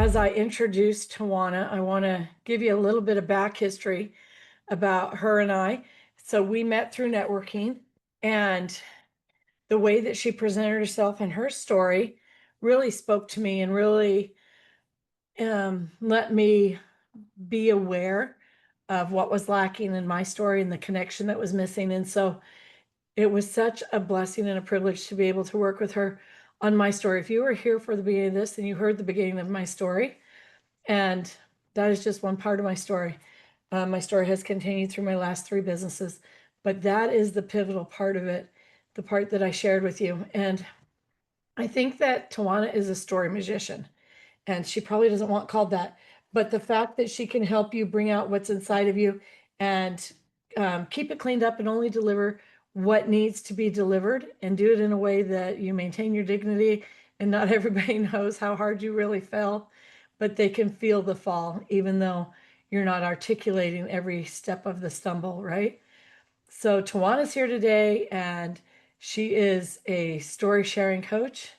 as I introduce Tawana, I want to give you a little bit of back history about her and I. So we met through networking, and the way that she presented herself and her story really spoke to me and really let me be aware of what was lacking in my story and the connection that was missing. And so it was such a blessing and a privilege to be able to work with her on my story. If you were here for the beginning of this, then you heard the beginning of my story. And that is just one part of my story. My story has continued through my last three businesses, but that is the pivotal part of it, the part that I shared with you. And I think that Tawana is a story magician, and she probably doesn't want called that, but the fact that she can help you bring out what's inside of you and keep it cleaned up and only deliver what needs to be delivered and do it in a way that you maintain your dignity and not everybody knows how hard you really fell, but they can feel the fall even though you're not articulating every step of the stumble, right? So Tawana's here today, and she is a story sharing coach.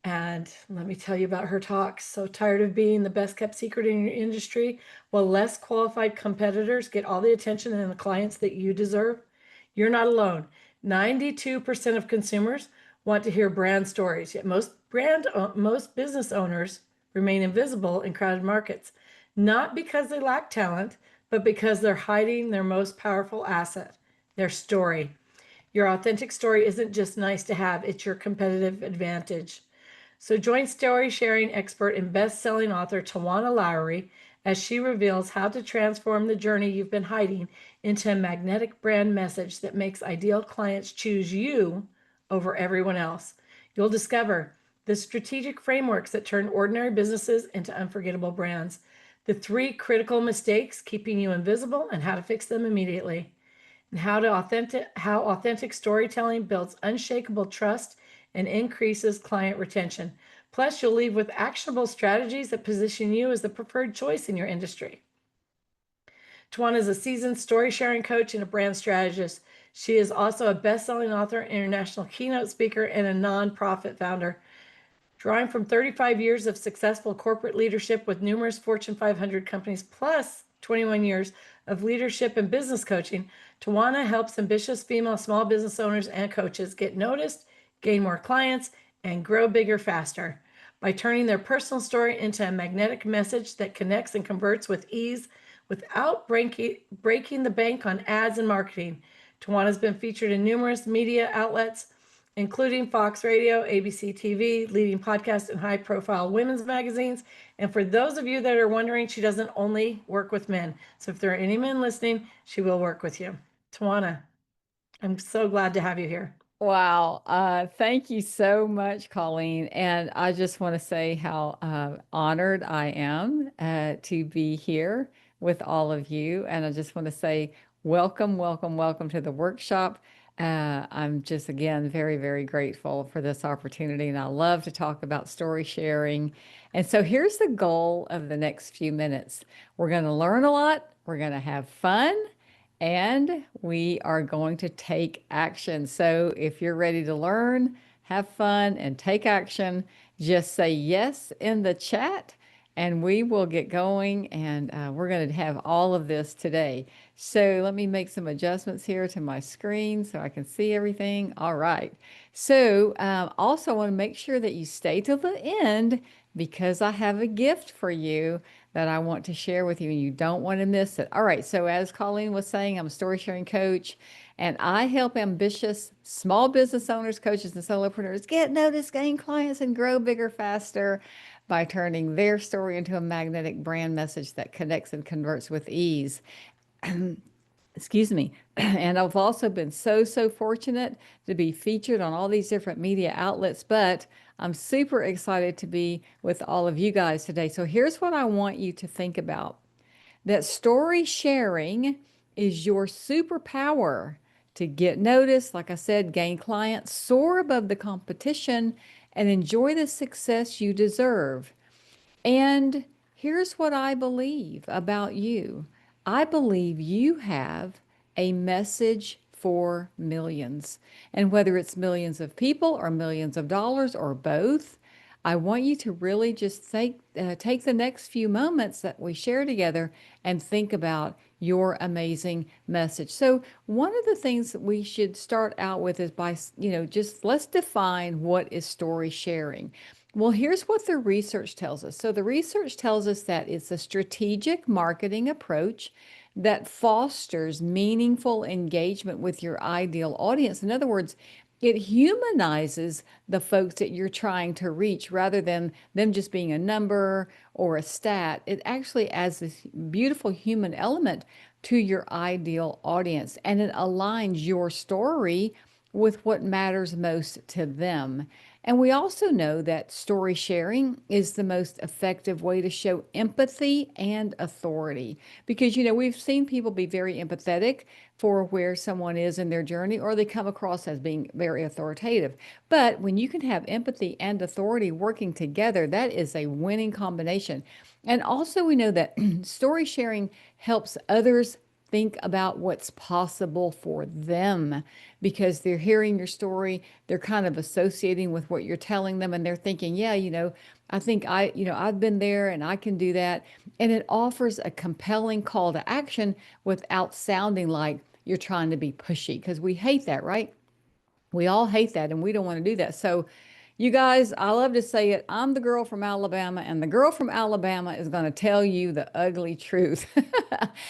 And let me tell you about her talks. So tired of being the best kept secret in your industry while less qualified competitors get all the attention and the clients that you deserve? You're not alone. 92% of consumers want to hear brand stories, yet most business owners remain invisible in crowded markets, not because they lack talent, but because they're hiding their most powerful asset, their story. Your authentic story isn't just nice to have, it's your competitive advantage. So join story sharing expert and best-selling author Tawana Lowery as she reveals how to transform the journey you've been hiding into a magnetic brand message that makes ideal clients choose you over everyone else. You'll discover the strategic frameworks that turn ordinary businesses into unforgettable brands, the three critical mistakes keeping you invisible and how to fix them immediately, and how authentic storytelling builds unshakable trust and increases client retention. Plus, you'll leave with actionable strategies that position you as the preferred choice in your industry. Tawana is a seasoned story sharing coach and a brand strategist. She is also a best-selling author, international keynote speaker, and a nonprofit founder. Drawing from 35 years of successful corporate leadership with numerous Fortune 500 companies, plus 21 years of leadership and business coaching, Tawana helps ambitious female small business owners and coaches get noticed, gain more clients, and grow bigger faster by turning their personal story into a magnetic message that connects and converts with ease without breaking the bank on ads and marketing. Tawana's been featured in numerous media outlets, including Fox Radio, ABC TV, leading podcasts, and high-profile women's magazines. And for those of you that are wondering, she doesn't only work with men. So if there are any men listening, she will work with you. Tawana, I'm so glad to have you here. Wow. Thank you so much, Colleen. And I just want to say how honored I am to be here with all of you. And I just want to say welcome, welcome, welcome to the workshop. I'm just, again, very, very grateful for this opportunity. And I love to talk about story sharing. And so here's the goal of the next few minutes. We're going to learn a lot. We're going to have fun. And we are going to take action. So if you're ready to learn, have fun, and take action, just say yes in the chat and we will get going. And we're going to have all of this today. So let me make some adjustments here to my screen so I can see everything. All right. So also want to make sure that you stay till the end because I have a gift for you that I want to share with you and you don't want to miss it. All right. So as Colleen was saying, I'm a story sharing coach and I help ambitious small business owners, coaches, and solopreneurs get noticed, gain clients, and grow bigger faster by turning their story into a magnetic brand message that connects and converts with ease. Excuse me. And I've also been so fortunate to be featured on all these different media outlets, but I'm super excited to be with all of you guys today. So here's what I want you to think about. That story sharing is your superpower to get noticed, like I said, gain clients, soar above the competition, and enjoy the success you deserve. And here's what I believe about you. I believe you have a message for millions. And whether it's millions of people or millions of dollars or both, I want you to really just take the next few moments that we share together and think about your amazing message. So, one of the things that we should start out with is by, just let's define what is story sharing. Well, here's what the research tells us. So, the research tells us that it's a strategic marketing approach that fosters meaningful engagement with your ideal audience. In other words, it humanizes the folks that you're trying to reach rather than them just being a number or a stat. It actually adds this beautiful human element to your ideal audience, and it aligns your story with what matters most to them. And we also know that story sharing is the most effective way to show empathy and authority because, we've seen people be very empathetic for where someone is in their journey, or they come across as being very authoritative. But when you can have empathy and authority working together, that is a winning combination. And also, we know that story sharing helps others think about what's possible for them because they're hearing your story, they're kind of associating with what you're telling them, and they're thinking, yeah, I think I've been there and I can do that. And it offers a compelling call to action without sounding like you're trying to be pushy because we hate that, right? We all hate that and we don't want to do that. So, you guys, I love to say it. I'm the girl from Alabama, and the girl from Alabama is going to tell you the ugly truth.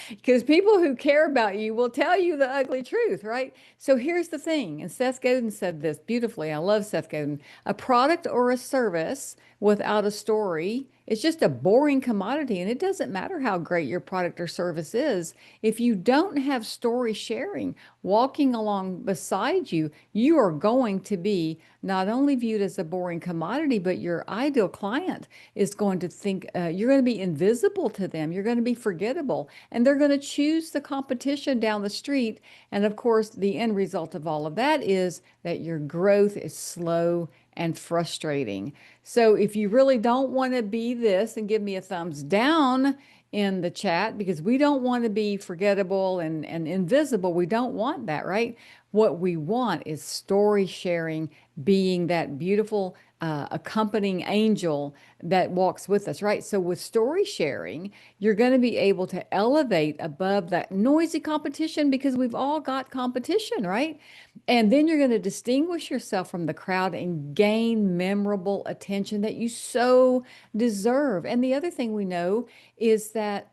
Because people who care about you will tell you the ugly truth, right? So here's the thing, and Seth Godin said this beautifully. I love Seth Godin. A product or a service without a story is just a boring commodity, and it doesn't matter how great your product or service is. If you don't have story sharing walking along beside you, you are going to be not only viewed as a boring commodity, but your ideal client is going to think you're going to be invisible to them. You're going to be forgettable, and they're going to choose the competition down the street. And of course, the end result of all of that is that your growth is slow and frustrating. So if you really don't want to be this, and give me a thumbs down in the chat because we don't want to be forgettable and invisible. We don't want that, right? What we want is story sharing, being that beautiful accompanying angel that walks with us, right? So, with story sharing, you're going to be able to elevate above that noisy competition because we've all got competition, right? And then you're going to distinguish yourself from the crowd and gain memorable attention that you so deserve. And the other thing we know is that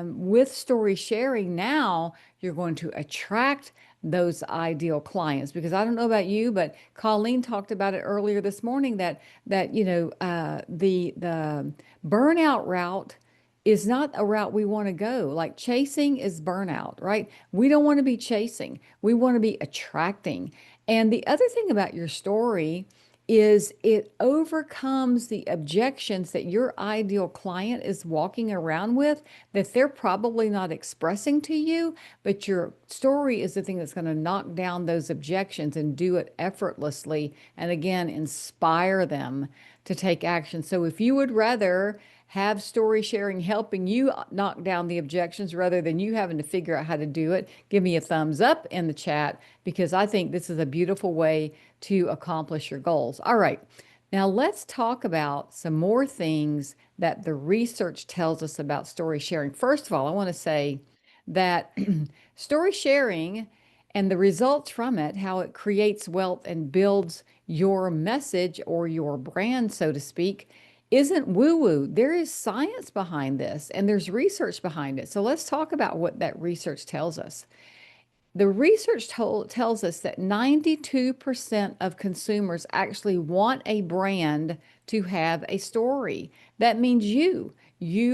with story sharing now, you're going to attract those ideal clients because I don't know about you, but Colleen talked about it earlier this morning that the burnout route is not a route we want to go. Like chasing is burnout, right? We don't want to be chasing. We want to be attracting. And the other thing about your story is it overcomes the objections that your ideal client is walking around with that they're probably not expressing to you, but your story is the thing that's going to knock down those objections and do it effortlessly and again inspire them to take action. So if you would rather have story sharing helping you knock down the objections rather than you having to figure out how to do it, give me a thumbs up in the chat because I think this is a beautiful way to accomplish your goals. All right. Now let's talk about some more things that the research tells us about story sharing. First of all, I want to say that story sharing and the results from it, how it creates wealth and builds your message or your brand, so to speak, isn't woo woo. There is science behind this and there's research behind it. So let's talk about what that research tells us. The research tells us that 92% of consumers actually want a brand to have a story. That means you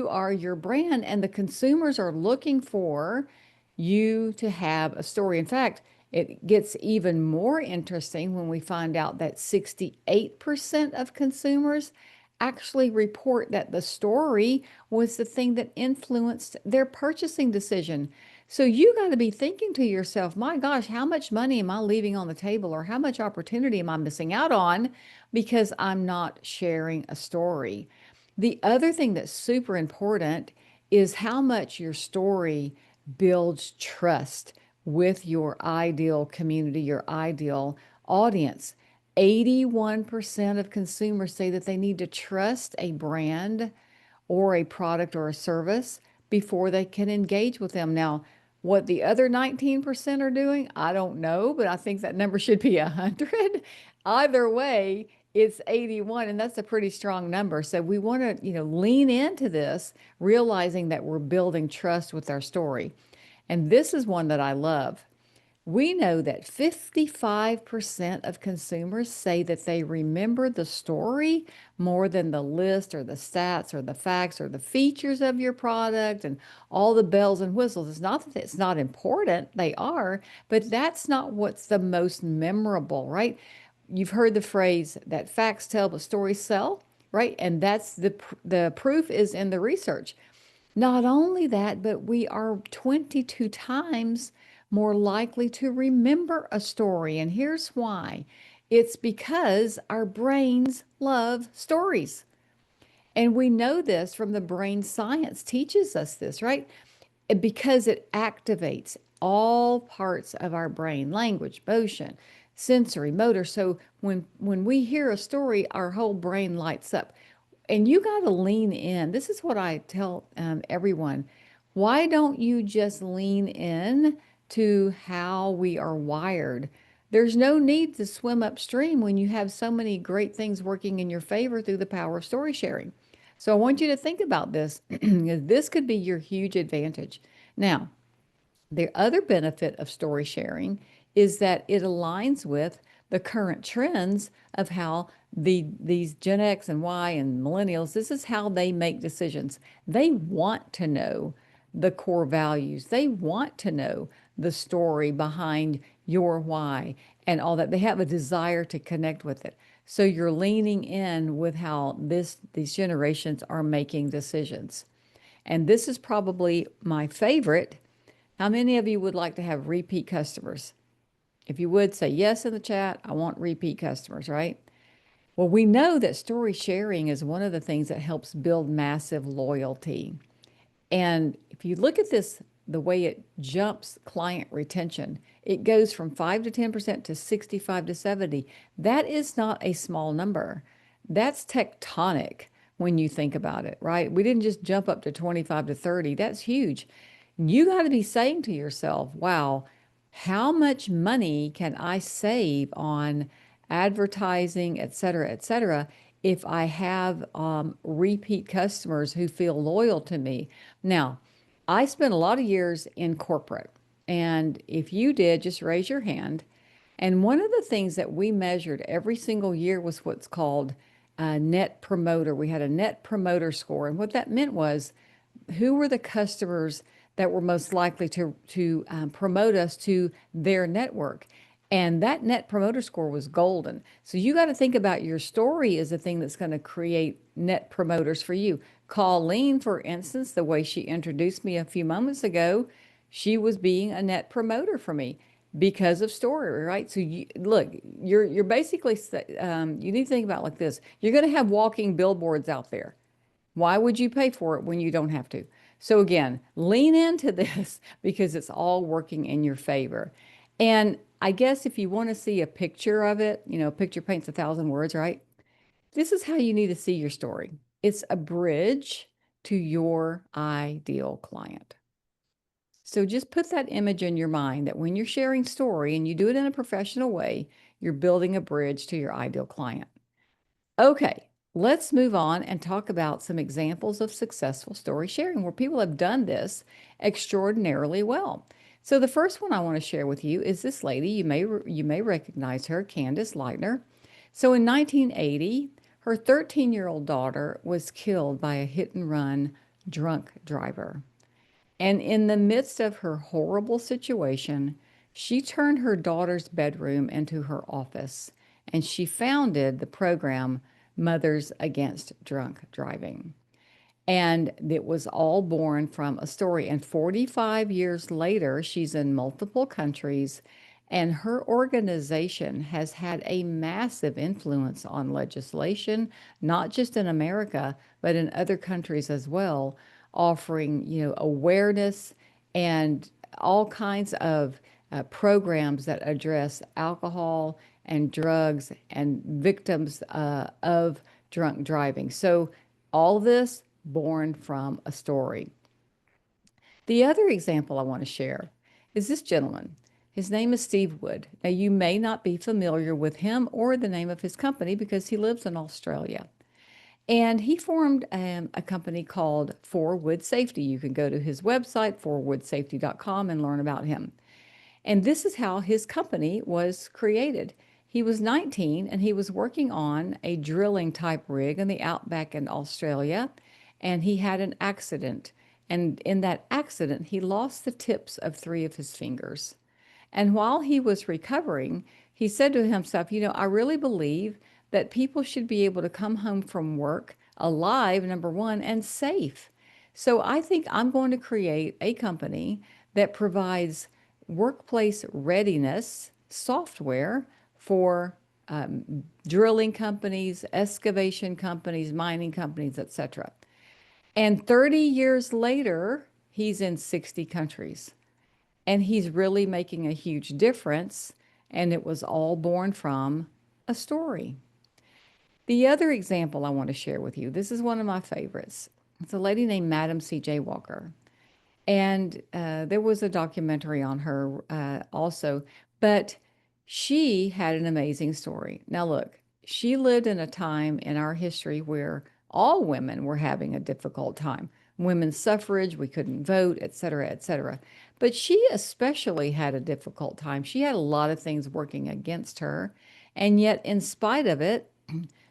are your brand, and the consumers are looking for you to have a story. In fact, it gets even more interesting when we find out that 68% of consumers actually report that the story was the thing that influenced their purchasing decision. So you got to be thinking to yourself, my gosh, how much money am I leaving on the table or how much opportunity am I missing out on because I'm not sharing a story? The other thing that's super important is how much your story builds trust with your ideal community, your ideal audience. 81% of consumers say that they need to trust a brand or a product or a service before they can engage with them. Now, what the other 19% are doing, I don't know, but I think that number should be 100. Either way, it's 81, and that's a pretty strong number. So we want to, lean into this, realizing that we're building trust with our story. And this is one that I love. We know that 55% of consumers say that they remember the story more than the list or the stats or the facts or the features of your product and all the bells and whistles. It's not that it's not important, they are, but that's not what's the most memorable, right? You've heard the phrase that facts tell but stories sell, right? And that's the proof is in the research. Not only that, but we are 22 times more likely to remember a story. And here's why. It's because our brains love stories. And we know this from the brain science teaches us this, right? Because it activates all parts of our brain, language, motion, sensory, motor. So when we hear a story, our whole brain lights up. And you got to lean in. This is what I tell everyone. Why don't you just lean in to how we are wired? There's no need to swim upstream when you have so many great things working in your favor through the power of story sharing. So I want you to think about this. This could be your huge advantage. Now, the other benefit of story sharing is that it aligns with the current trends of how these Gen X and Y and millennials, this is how they make decisions. They want to know the core values. They want to know the story behind your why and all that. They have a desire to connect with it. So you're leaning in with how these generations are making decisions. And this is probably my favorite. How many of you would like to have repeat customers? If you would, say yes in the chat. I want repeat customers, right? Well, we know that story sharing is one of the things that helps build massive loyalty. And if you look at this, the way it jumps client retention, it goes from 5 to 10% to 65 to 70. That is not a small number. That's tectonic when you think about it, right? We didn't just jump up to 25 to 30. That's huge. You got to be saying to yourself, wow, how much money can I save on advertising, et cetera, if I have repeat customers who feel loyal to me? Now, I spent a lot of years in corporate, and if you did, just raise your hand. And one of the things that we measured every single year was what's called a net promoter. We had a net promoter score, and what that meant was who were the customers that were most likely to promote us to their network. And that net promoter score was golden. So you got to think about your story as the thing that's going to create net promoters for you. Colleen, for instance, the way she introduced me a few moments ago, she was being a net promoter for me because of story, right? So look, you're basically you need to think about it like this. You're going to have walking billboards out there. Why would you pay for it when you don't have to? So again, lean into this because it's all working in your favor. And I guess if you want to see a picture of it, a picture paints 1,000 words, right? This is how you need to see your story. It's a bridge to your ideal client. So just put that image in your mind that when you're sharing story and you do it in a professional way, you're building a bridge to your ideal client. Okay, let's move on and talk about some examples of successful story sharing where people have done this extraordinarily well. So the first one I want to share with you is this lady. You may recognize her, Candace Lightner. So in 1980, her 13-year-old daughter was killed by a hit and run drunk driver. And in the midst of her horrible situation, she turned her daughter's bedroom into her office and she founded the program Mothers Against Drunk Driving. And it was all born from a story. And 45 years later, she's in multiple countries, and her organization has had a massive influence on legislation, not just in America, but in other countries as well, offering, awareness and all kinds of programs that address alcohol and drugs and victims of drunk driving. So, all this born from a story. The other example I want to share is this gentleman. His name is Steve Wood. Now, you may not be familiar with him or the name of his company because he lives in Australia. And he formed a company called For Wood Safety. You can go to his website, forwoodsafety.com, and learn about him. And this is how his company was created. He was 19 and he was working on a drilling type rig in the outback in Australia. And he had an accident. And in that accident, he lost the tips of three of his fingers. And while he was recovering, he said to himself, I really believe that people should be able to come home from work alive, number one, and safe. So I think I'm going to create a company that provides workplace readiness software for drilling companies, excavation companies, mining companies, etc. And 30 years later, he's in 60 countries and he's really making a huge difference. And it was all born from a story. The other example I want to share with you, this is one of my favorites. It's a lady named Madam C.J. Walker. And there was a documentary on her also, but she had an amazing story. Now, look, she lived in a time in our history where all women were having a difficult time. Women's suffrage, we couldn't vote, et cetera, et cetera. But she especially had a difficult time. She had a lot of things working against her. And yet, in spite of it,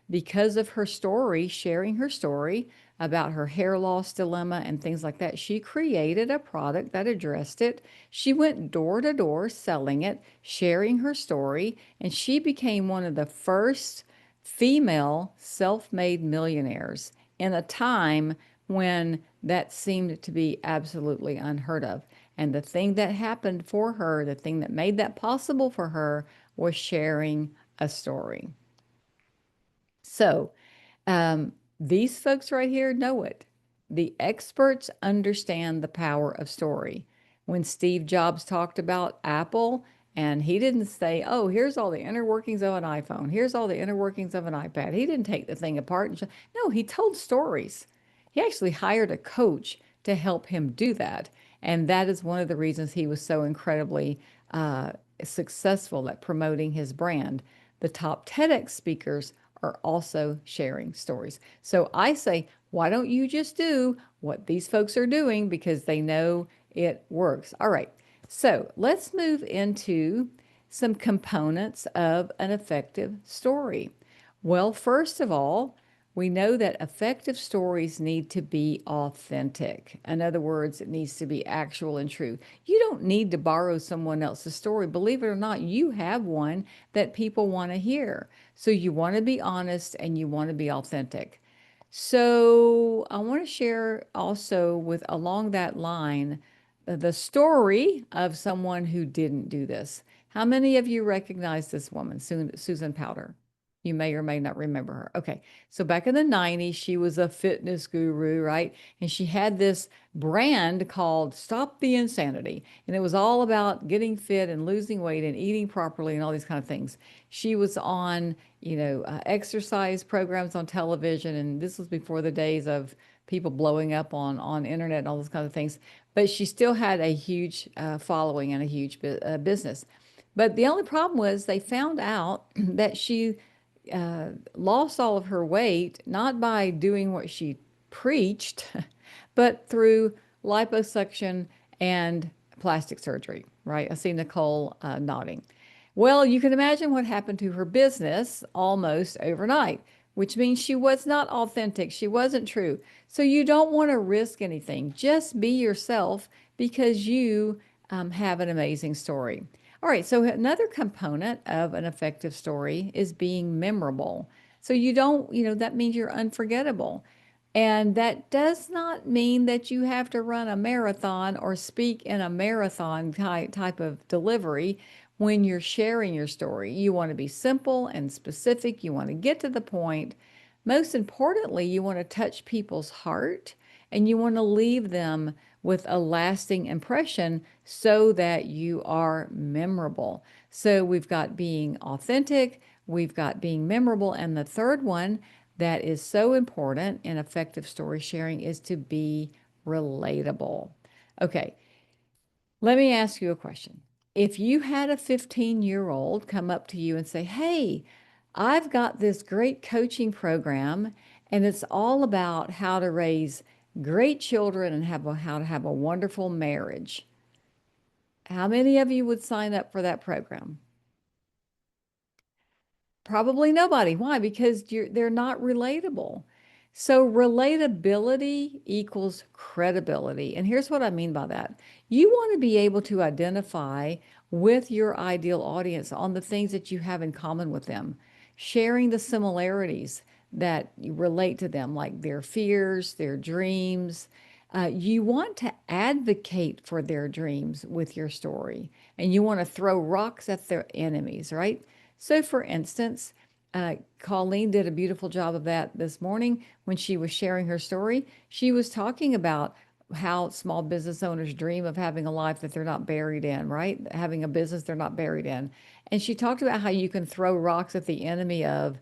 because of her story, sharing her story about her hair loss dilemma and things like that, she created a product that addressed it. She went door to door selling it, sharing her story, and she became one of the first female self made millionaires in a time when that seemed to be absolutely unheard of. And the thing that happened for her, the thing that made that possible for her, was sharing a story. So, these folks right here know it. The experts understand the power of story. When Steve Jobs talked about Apple, and he didn't say, oh, here's all the inner workings of an iPhone, here's all the inner workings of an iPad. He didn't take the thing apart. No, he told stories. He actually hired a coach to help him do that. And that is one of the reasons he was so incredibly successful at promoting his brand. The top TEDx speakers are also sharing stories. So I say, why don't you just do what these folks are doing because they know it works? All right. So let's move into some components of an effective story. Well, first of all, we know that effective stories need to be authentic. In other words, it needs to be actual and true. You don't need to borrow someone else's story. Believe it or not, you have one that people want to hear. So you want to be honest and you want to be authentic. So I want to share also with along that line the story of someone who didn't do this. How many of you recognize this woman, Susan Powter? You may or may not remember her. Okay. So back in the 90s, she was a fitness guru, right? And she had this brand called Stop the Insanity. And it was all about getting fit and losing weight and eating properly and all these kind of things. She was on, exercise programs on television. And this was before the days of people blowing up on internet and all those kinds of things. But she still had a huge following and a huge business. But the only problem was they found out that she lost all of her weight, not by doing what she preached, but through liposuction and plastic surgery, right? I see Nicole nodding. Well, you can imagine what happened to her business almost overnight, which means she was not authentic. She wasn't true. So you don't want to risk anything. Just be yourself because you have an amazing story. All right, so another component of an effective story is being memorable. So you don't, that means you're unforgettable. And that does not mean that you have to run a marathon or speak in a marathon type of delivery when you're sharing your story. You want to be simple and specific. You want to get to the point. Most importantly, you want to touch people's heart and you want to leave them with a lasting impression so that you are memorable. So we've got being authentic, we've got being memorable, and the third one that is so important in effective story sharing is to be relatable. Okay, let me ask you a question. If you had a 15-year-old come up to you and say, "Hey, I've got this great coaching program, and it's all about how to raise great children and how to have a wonderful marriage." How many of you would sign up for that program? Probably nobody. Why? Because they're not relatable. So relatability equals credibility. And here's what I mean by that. You want to be able to identify with your ideal audience on the things that you have in common with them, sharing the similarities that relate to them, like their fears, their dreams. You want to advocate for their dreams with your story, and you want to throw rocks at their enemies, right? So, for instance, Colleen did a beautiful job of that this morning when she was sharing her story. She was talking about how small business owners dream of having a life that they're not buried in, right? Having a business they're not buried in. And she talked about how you can throw rocks at the enemy of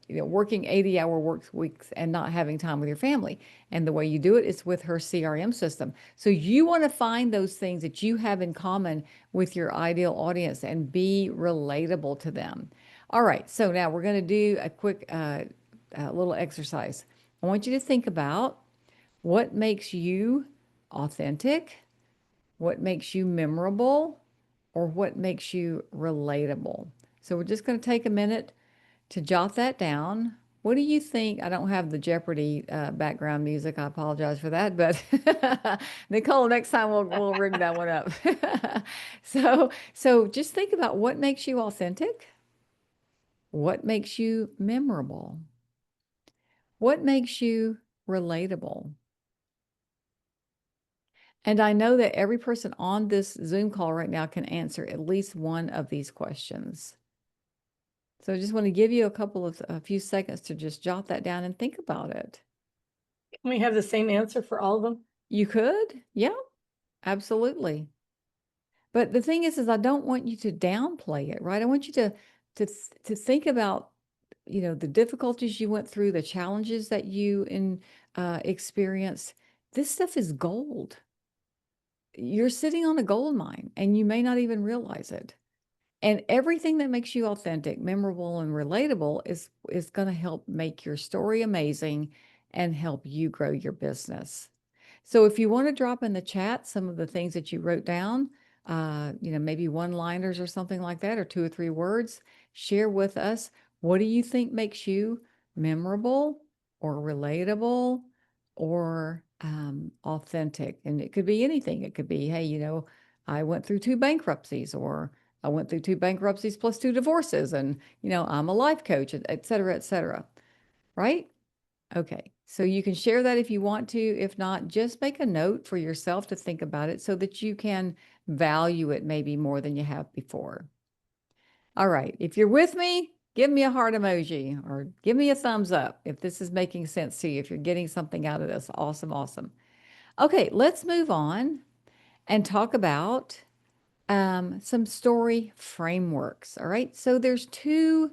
working 80-hour work weeks and not having time with your family. And the way you do it is with her CRM system. So you want to find those things that you have in common with your ideal audience and be relatable to them. All right, so now we're going to do a quick little exercise. I want you to think about what makes you authentic, what makes you memorable, or what makes you relatable. So we're just going to take a minute to jot that down. What do you think? I don't have the Jeopardy background music. I apologize for that, but Nicole, next time we'll rig that one up. So just think about what makes you authentic, what makes you memorable, what makes you relatable. And I know that every person on this Zoom call right now can answer at least one of these questions. So I just want to give you a few seconds to just jot that down and think about it. Can we have the same answer for all of them? You could? Yeah, absolutely. But the thing is I don't want you to downplay it, right? I want you to think about, the difficulties you went through, the challenges that you experienced. This stuff is gold. You're sitting on a gold mine, and you may not even realize it. And everything that makes you authentic, memorable, and relatable is going to help make your story amazing and help you grow your business. So if you want to drop in the chat some of the things that you wrote down, maybe one-liners or something like that, or 2 or 3 words, share with us, what do you think makes you memorable or relatable or authentic? And it could be anything. It could be, hey, I went through 2 bankruptcies, or I went through 2 bankruptcies plus 2 divorces, and, I'm a life coach, et cetera, et cetera. Right? Okay. So you can share that if you want to. If not, just make a note for yourself to think about it so that you can value it maybe more than you have before. All right. If you're with me, give me a heart emoji or give me a thumbs up if this is making sense to you, if you're getting something out of this. Awesome. Awesome. Okay. Let's move on and talk about some story frameworks. All right. So there's 2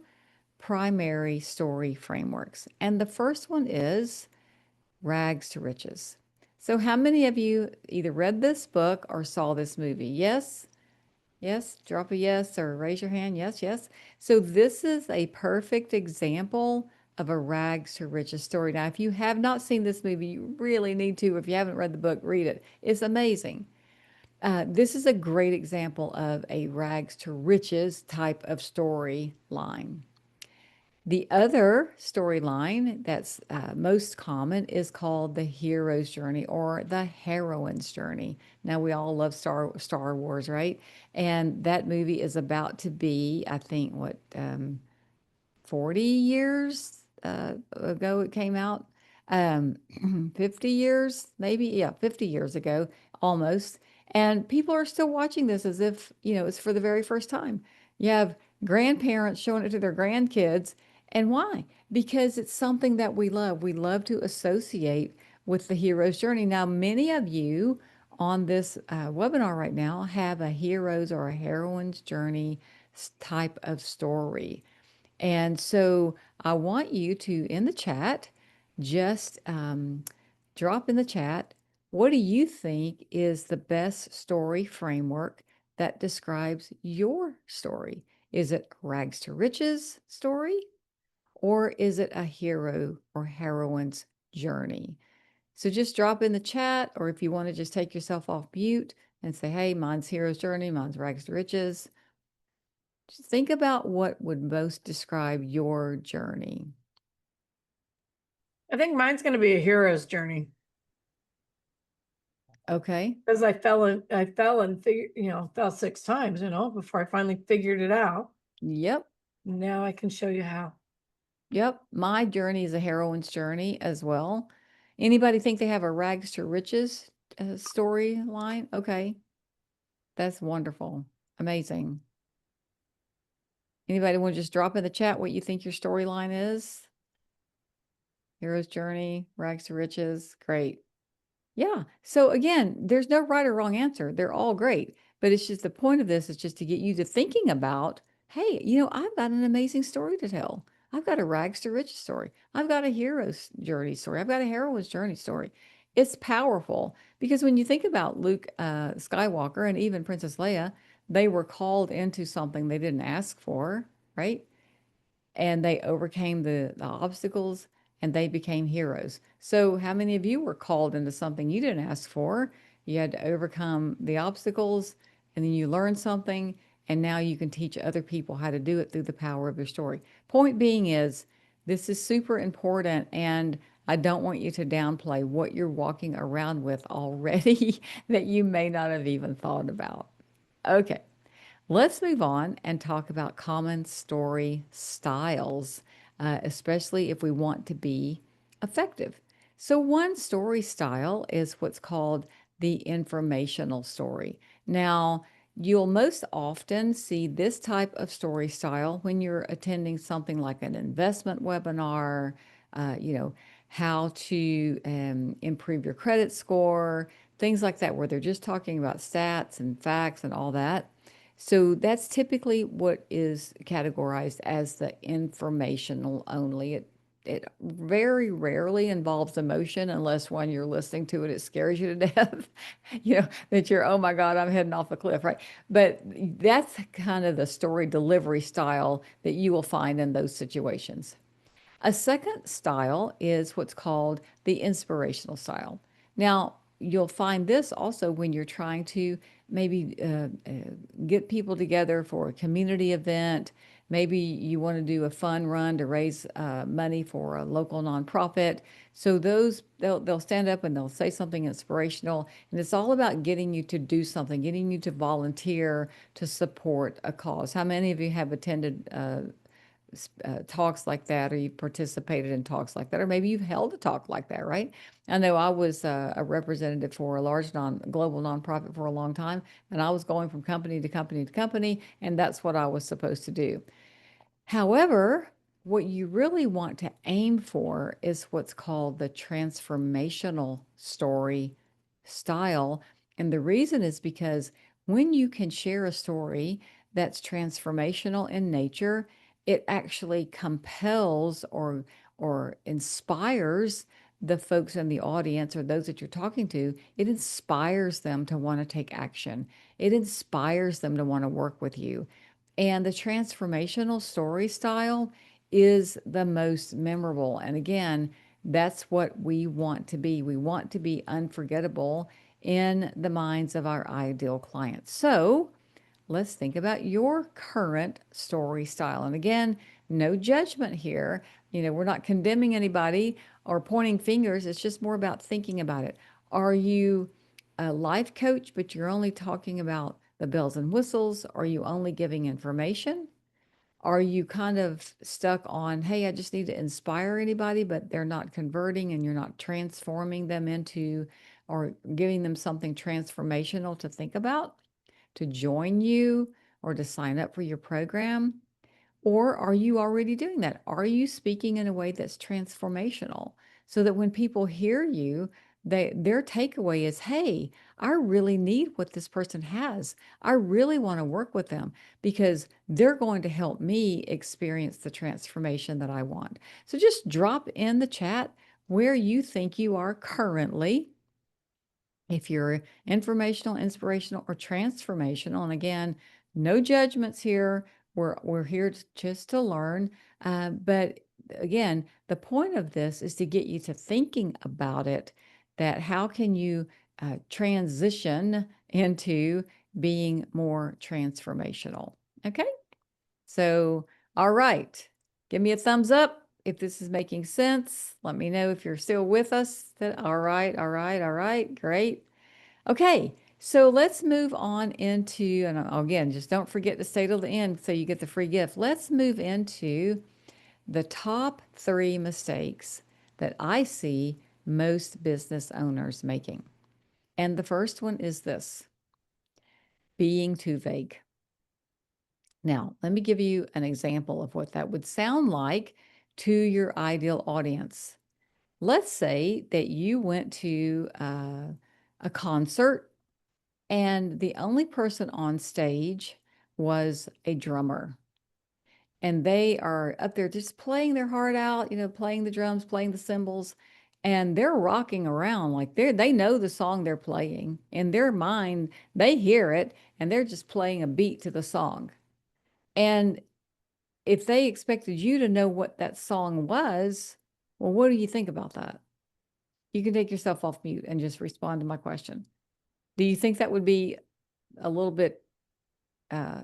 primary story frameworks. And the first one is rags to riches. So how many of you either read this book or saw this movie? Yes? Yes? Drop a yes or raise your hand. Yes, yes. So this is a perfect example of a rags to riches story. Now, if you have not seen this movie, you really need to. If you haven't read the book, read it. It's amazing. This is a great example of a rags to riches type of storyline. The other storyline that's most common is called the hero's journey or the heroine's journey. Now, we all love Star Wars, right? And that movie is about to be, I think, 40 years ago it came out. 50 years, maybe, yeah, 50 years ago, almost. And people are still watching this as if, it's for the very first time. You have grandparents showing it to their grandkids. And why? Because it's something that we love. We love to associate with the hero's journey. Now, many of you on this webinar right now have a hero's or a heroine's journey type of story. And so I want you to, in the chat, just drop in the chat, what do you think is the best story framework that describes your story? Is it rags to riches story, or is it a hero or heroine's journey? So just drop in the chat, or if you want to just take yourself off mute and say, hey, mine's hero's journey, mine's rags to riches. Just think about what would most describe your journey. I think mine's going to be a hero's journey Okay. because I fell and fell 6 times, before I finally figured it out. Yep. Now I can show you how. Yep. My journey is a heroine's journey as well. Anybody think they have a rags to riches storyline? Okay. That's wonderful. Amazing. Anybody want to just drop in the chat what you think your storyline is? Hero's journey, rags to riches. Great. Yeah. So again, there's no right or wrong answer. They're all great. But it's just the point of this is just to get you to thinking about, hey, I've got an amazing story to tell. I've got a rags to riches story. I've got a hero's journey story. I've got a heroine's journey story. It's powerful because when you think about Luke Skywalker and even Princess Leia, they were called into something they didn't ask for, right? And they overcame the obstacles and they became heroes. So, how many of you were called into something you didn't ask for? You had to overcome the obstacles and then you learned something, and now you can teach other people how to do it through the power of your story. Point being is, this is super important, and I don't want you to downplay what you're walking around with already that you may not have even thought about. Okay. Let's move on and talk about common story styles, especially if we want to be effective. So, one story style is what's called the informational story. Now, you'll most often see this type of story style when you're attending something like an investment webinar, how to improve your credit score, things like that, where they're just talking about stats and facts and all that. So that's typically what is categorized as the informational only. It very rarely involves emotion unless when you're listening to it, it scares you to death. That you're, oh my God, I'm heading off a cliff, right? But that's kind of the story delivery style that you will find in those situations. A second style is what's called the inspirational style. Now, you'll find this also when you're trying to maybe get people together for a community event. Maybe you want to do a fun run to raise money for a local nonprofit. So they'll stand up and they'll say something inspirational, and it's all about getting you to do something, getting you to volunteer to support a cause. How many of you have attended talks like that, or you've participated in talks like that, or maybe you've held a talk like that, right? I know I was a representative for a large global nonprofit for a long time, and I was going from company to company to company, and that's what I was supposed to do. However, what you really want to aim for is what's called the transformational story style. And the reason is because when you can share a story that's transformational in nature, it actually compels or inspires the folks in the audience or those that you're talking to. It inspires them to want to take action. It inspires them to want to work with you. And the transformational story style is the most memorable. And again, that's what we want to be. We want to be unforgettable in the minds of our ideal clients. So let's think about your current story style. And again, no judgment here. We're not condemning anybody or pointing fingers. It's just more about thinking about it. Are you a life coach, but you're only talking about the bells and whistles? Are you only giving information? Are you kind of stuck on, hey, I just need to inspire anybody, but they're not converting and you're not transforming them into or giving them something transformational to think about, to join you, or to sign up for your program? Or are you already doing that? Are you speaking in a way that's transformational so that when people hear you, their takeaway is, hey, I really need what this person has. I really want to work with them because they're going to help me experience the transformation that I want. So just drop in the chat where you think you are currently, if you're informational, inspirational, or transformational. And again, no judgments here. We're here just to learn. But again, the point of this is to get you to thinking about it, that how can you transition into being more transformational? Okay. So, all right. Give me a thumbs up if this is making sense. Let me know if you're still with us. All right, all right, all right, great. Okay, so let's move on into, and again, just don't forget to stay till the end so you get the free gift. Let's move into the top 3 mistakes that I see most business owners making. And the first one is this: being too vague. Now, let me give you an example of what that would sound like to your ideal audience. Let's say that you went to a concert and the only person on stage was a drummer. And they are up there just playing their heart out, playing the drums, playing the cymbals, and they're rocking around like they know the song they're playing. In their mind, they hear it and they're just playing a beat to the song. And if they expected you to know what that song was, well, what do you think about that? You can take yourself off mute and just respond to my question. Do you think that would be a little bit uh,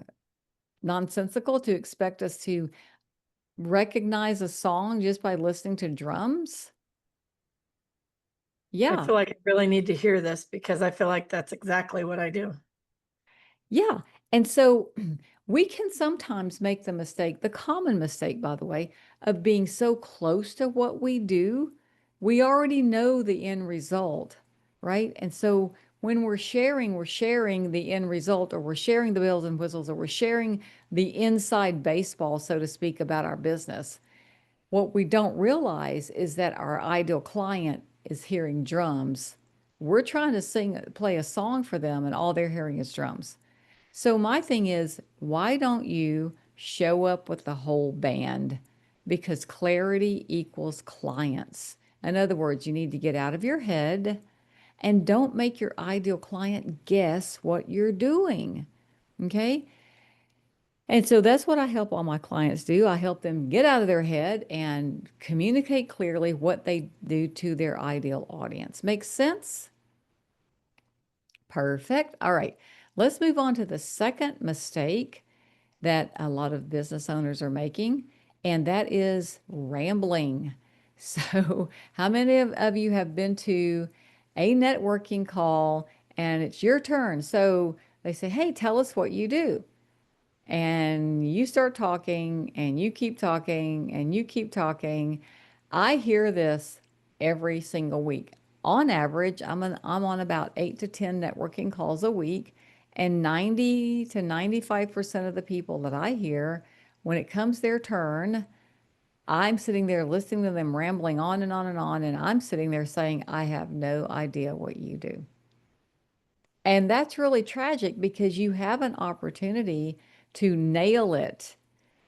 nonsensical to expect us to recognize a song just by listening to drums? I Yeah. feel like I really need to hear this because I feel like that's exactly what I do. Yeah. And so we can sometimes make the mistake, the common mistake, by the way, of being so close to what we do. We already know the end result, right? And so when we're sharing the end result, or we're sharing the bells and whistles, or we're sharing the inside baseball, so to speak, about our business. What we don't realize is that our ideal client is hearing drums. We're trying to play a song for them, and all they're hearing is drums. So my thing is, why don't you show up with the whole band? Because clarity equals clients. In other words, you need to get out of your head and don't make your ideal client guess what you're doing. Okay? And so that's what I help all my clients do. I help them get out of their head and communicate clearly what they do to their ideal audience. Makes sense? Perfect. All right. Let's move on to the second mistake that a lot of business owners are making, and that is rambling. So, how many of you have been to a networking call and it's your turn? So they say, hey, tell us what you do. And you start talking and you keep talking and you keep talking. I hear this every single week. On average, I'm on about 8 to 10 networking calls a week, and 90 to 95% of the people that I hear, when it comes their turn, I'm sitting there listening to them rambling on and on and on, and I'm sitting there saying, I have no idea what you do. And that's really tragic because you have an opportunity to nail it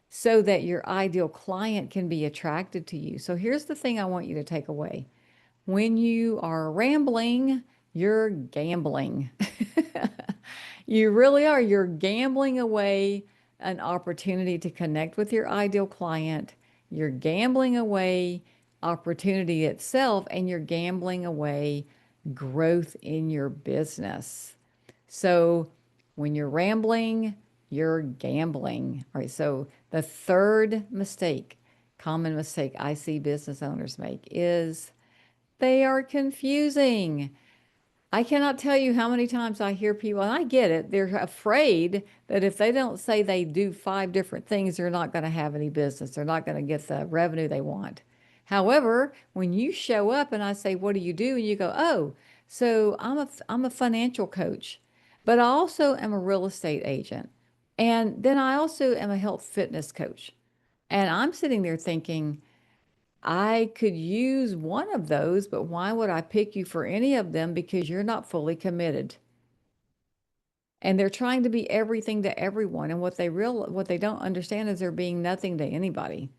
so that your ideal client can be attracted to you. So here's the thing I want you to take away. When you are rambling, you're gambling. You really are. You're gambling away an opportunity to connect with your ideal client. You're gambling away opportunity itself, and you're gambling away growth in your business. So when you're rambling, you're gambling. All right. So the third mistake, common mistake I see business owners make, is they are confusing. I cannot tell you how many times I hear people, and I get it, they're afraid that if they don't say they do 5 different things, they're not going to have any business. They're not going to get the revenue they want. However, when you show up and I say, what do? And you go, oh, so I'm a financial coach, but I also am a real estate agent. And then I also am a health fitness coach. And I'm sitting there thinking, I could use one of those, but why would I pick you for any of them? Because you're not fully committed. And they're trying to be everything to everyone. And what they don't understand is they're being nothing to anybody.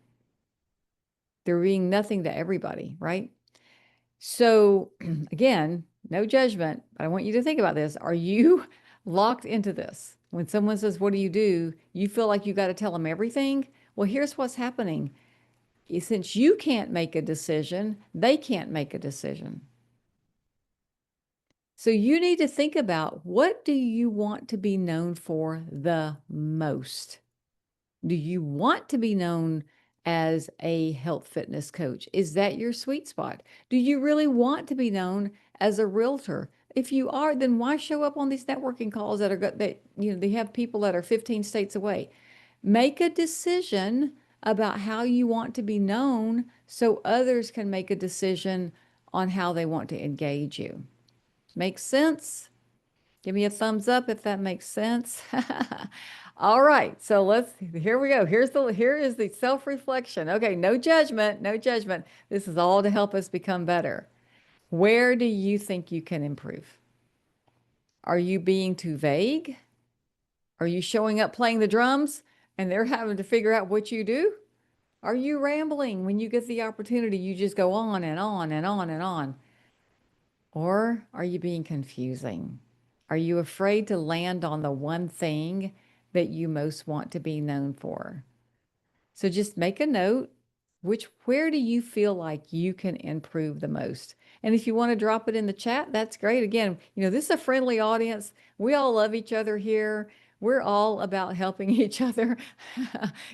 They're being nothing to everybody, right? So again, no judgment, but I want you to think about this. Are you locked into this? When someone says, "What do?" You feel like you got to tell them everything. Well, here's what's happening. Since you can't make a decision, they can't make a decision. So you need to think about, what do you want to be known for the most? Do you want to be known as a health fitness coach? Is that your sweet spot? Do you really want to be known as a realtor? If you are, then why show up on these networking calls they have people that are 15 states away? Make a decision about how you want to be known so others can make a decision on how they want to engage you. Makes sense? Give me a thumbs up if that makes sense. All right, so here we go. Here is the self-reflection. Okay, no judgment, no judgment. This is all to help us become better. Where do you think you can improve? Are you being too vague? Are you showing up playing the drums and they're having to figure out what you do? Are you rambling when you get the opportunity? You just go on and on and on and on. Or are you being confusing? Are you afraid to land on the one thing that you most want to be known for? So just make a note. Where do you feel like you can improve the most? And if you want to drop it in the chat, that's great. Again, this is a friendly audience. We all love each other here. We're all about helping each other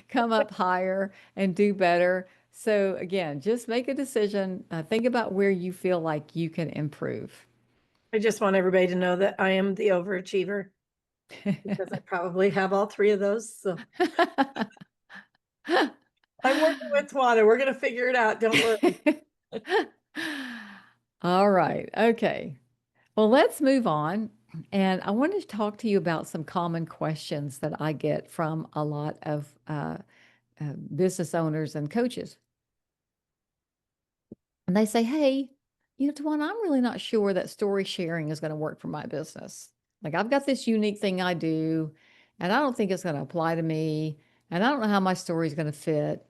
come up higher and do better. So again, just make a decision. Think about where you feel like you can improve. I just want everybody to know that I am the overachiever because I probably have all three of those. So I'm working with Tawana. We're going to figure it out. Don't worry. All right. Okay. Well, let's move on. And I wanted to talk to you about some common questions that I get from a lot of business owners and coaches. And they say, "Hey, Tawana, I'm really not sure that story sharing is going to work for my business. Like, I've got this unique thing I do, and I don't think it's going to apply to me. And I don't know how my story is going to fit.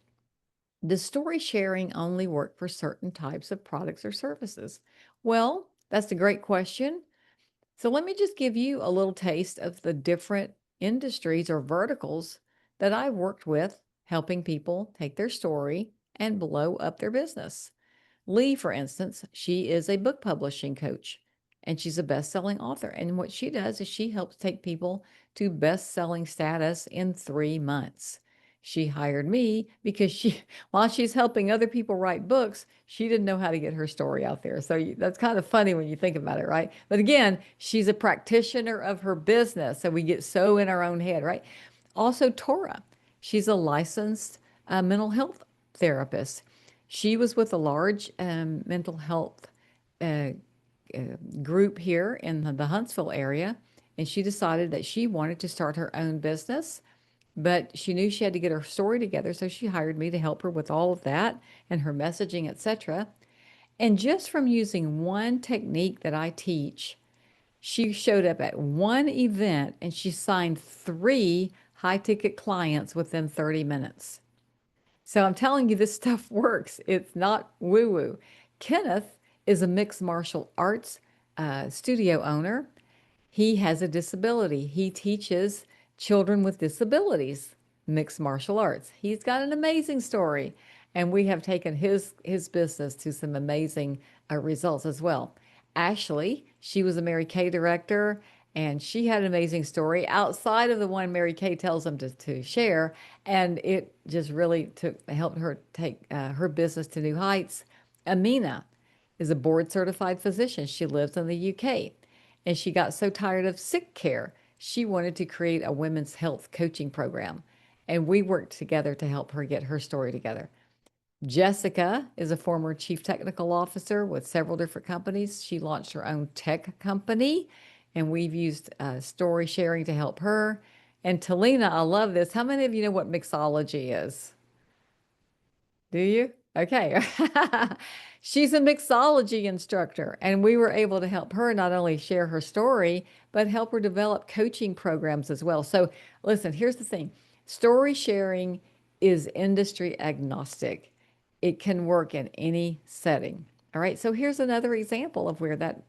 Does story sharing only work for certain types of products or services?" Well, that's a great question. So let me just give you a little taste of the different industries or verticals that I've worked with, helping people take their story and blow up their business. Lee, for instance, she is a book publishing coach and she's a best-selling author. And what she does is she helps take people to best-selling status in 3 months. She hired me because while she's helping other people write books, she didn't know how to get her story out there. So that's kind of funny when you think about it, right? But again, she's a practitioner of her business. So we get so in our own head, right? Also, Tora, she's a licensed mental health therapist. She was with a large mental health uh, uh, group here in the Huntsville area, and she decided that she wanted to start her own business, but she knew she had to get her story together, so she hired me to help her with all of that and her messaging, etc. And just from using one technique that I teach, she showed up at one event and she signed 3 high-ticket clients within 30 minutes. So I'm telling you, this stuff works. It's not woo woo. Kenneth is a mixed martial arts studio owner. He has a disability. He teaches children with disabilities mixed martial arts. He's got an amazing story, and we have taken his business to some amazing results as well. Ashley, she was a Mary Kay director, and she had an amazing story outside of the one Mary Kay tells them to share, and it just really helped her take her business to new heights. Amina is a board certified physician. She lives in the UK. And she got so tired of sick care, she wanted to create a women's health coaching program. And we worked together to help her get her story together. Jessica is a former chief technical officer with several different companies. She launched her own tech company, and we've used story sharing to help her. And Talina, I love this. How many of you know what mixology is? Do you? Okay. She's a mixology instructor, and we were able to help her not only share her story, but help her develop coaching programs as well. So, listen, here's the thing, story sharing is industry agnostic, it can work in any setting. All right. So, here's another example of where that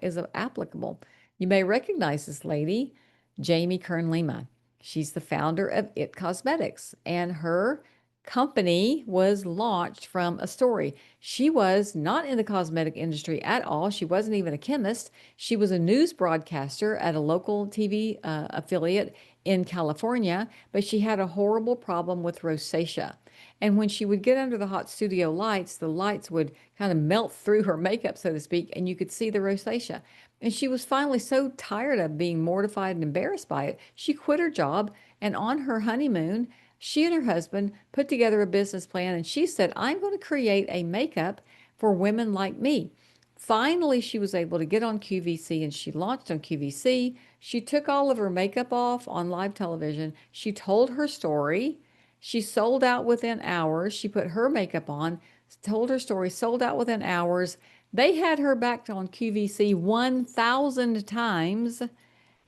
is applicable. You may recognize this lady, Jamie Kern Lima. She's the founder of It Cosmetics, and her company was launched from a story. She was not in the cosmetic industry at all. She wasn't even a chemist. She was a news broadcaster at a local TV affiliate in California, but she had a horrible problem with rosacea. And when she would get under the hot studio lights, the lights would kind of melt through her makeup, so to speak, and you could see the rosacea. And she was finally so tired of being mortified and embarrassed by it, she quit her job. And on her honeymoon, she and her husband put together a business plan, and she said, I'm going to create a makeup for women like me. Finally, she was able to get on QVC, and she launched on QVC. She took all of her makeup off on live television. She told her story. She sold out within hours. She put her makeup on, told her story, sold out within hours. They had her back on QVC 1,000 times.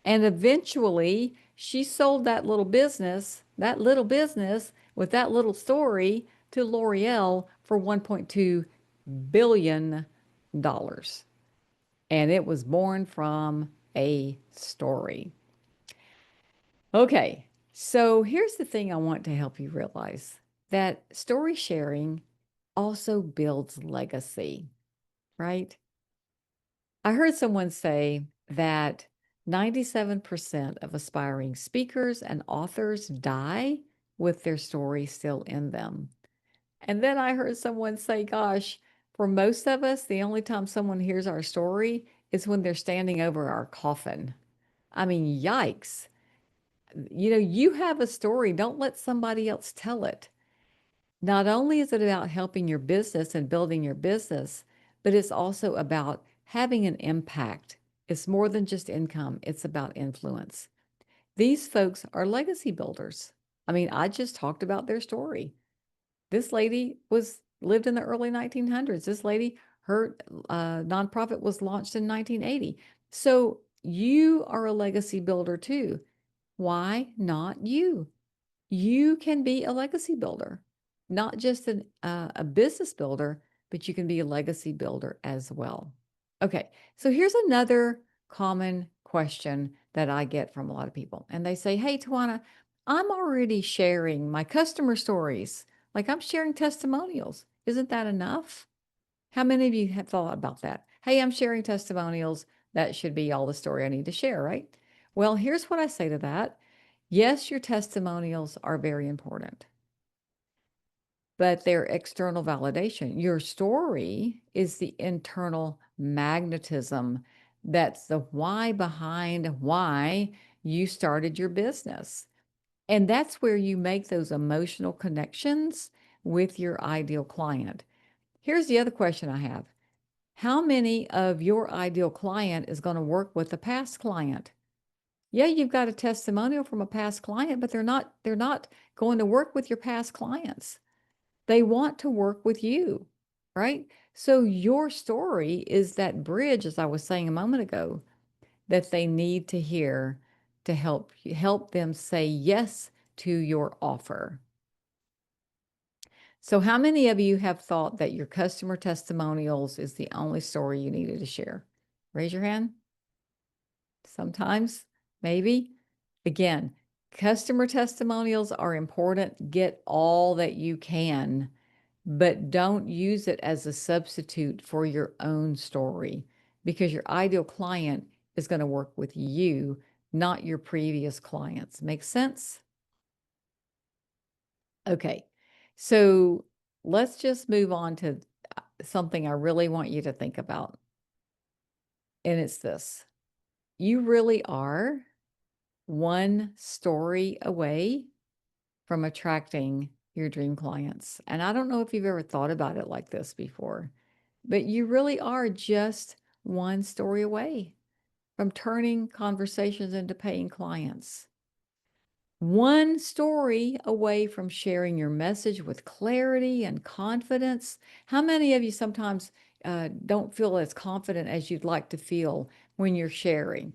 And eventually, she sold that little business with that little story to L'Oreal for $1.2 billion. And it was born from a story. Okay, so here's the thing I want to help you realize, that story sharing also builds legacy, right? I heard someone say that 97% of aspiring speakers and authors die with their story still in them. And then I heard someone say, gosh, for most of us, the only time someone hears our story is when they're standing over our coffin. I mean, yikes. You have a story. Don't let somebody else tell it. Not only is it about helping your business and building your business, but it's also about having an impact. It's more than just income, it's about influence. These folks are legacy builders. I mean, I just talked about their story. This lady lived in the early 1900s. This lady, her nonprofit was launched in 1980. So you are a legacy builder too. Why not you? You can be a legacy builder, not just a business builder, but you can be a legacy builder as well. Okay, so here's another common question that I get from a lot of people. And they say, hey, Tawana, I'm already sharing my customer stories. Like I'm sharing testimonials. Isn't that enough? How many of you have thought about that? Hey, I'm sharing testimonials. That should be all the story I need to share, right? Well, here's what I say to that. Yes, your testimonials are very important, but they're external validation. Your story is the internal magnetism. That's the why behind why you started your business. And that's where you make those emotional connections with your ideal client. Here's the other question I have. How many of your ideal client is going to work with a past client? Yeah, you've got a testimonial from a past client, but they're not going to work with your past clients. They want to work with you, right? So your story is that bridge, as I was saying a moment ago, that they need to hear to help them say yes to your offer. So how many of you have thought that your customer testimonials is the only story you needed to share? Raise your hand. Sometimes, maybe. Again, customer testimonials are important. Get all that you can, but don't use it as a substitute for your own story, because your ideal client is going to work with you, not your previous clients. Make sense? Okay, so let's just move on to something I really want you to think about. And it's this: you really are one story away from attracting your dream clients. And I don't know if you've ever thought about it like this before, but you really are just one story away from turning conversations into paying clients. one story away from sharing your message with clarity and confidence. How many of you sometimes don't feel as confident as you'd like to feel when you're sharing?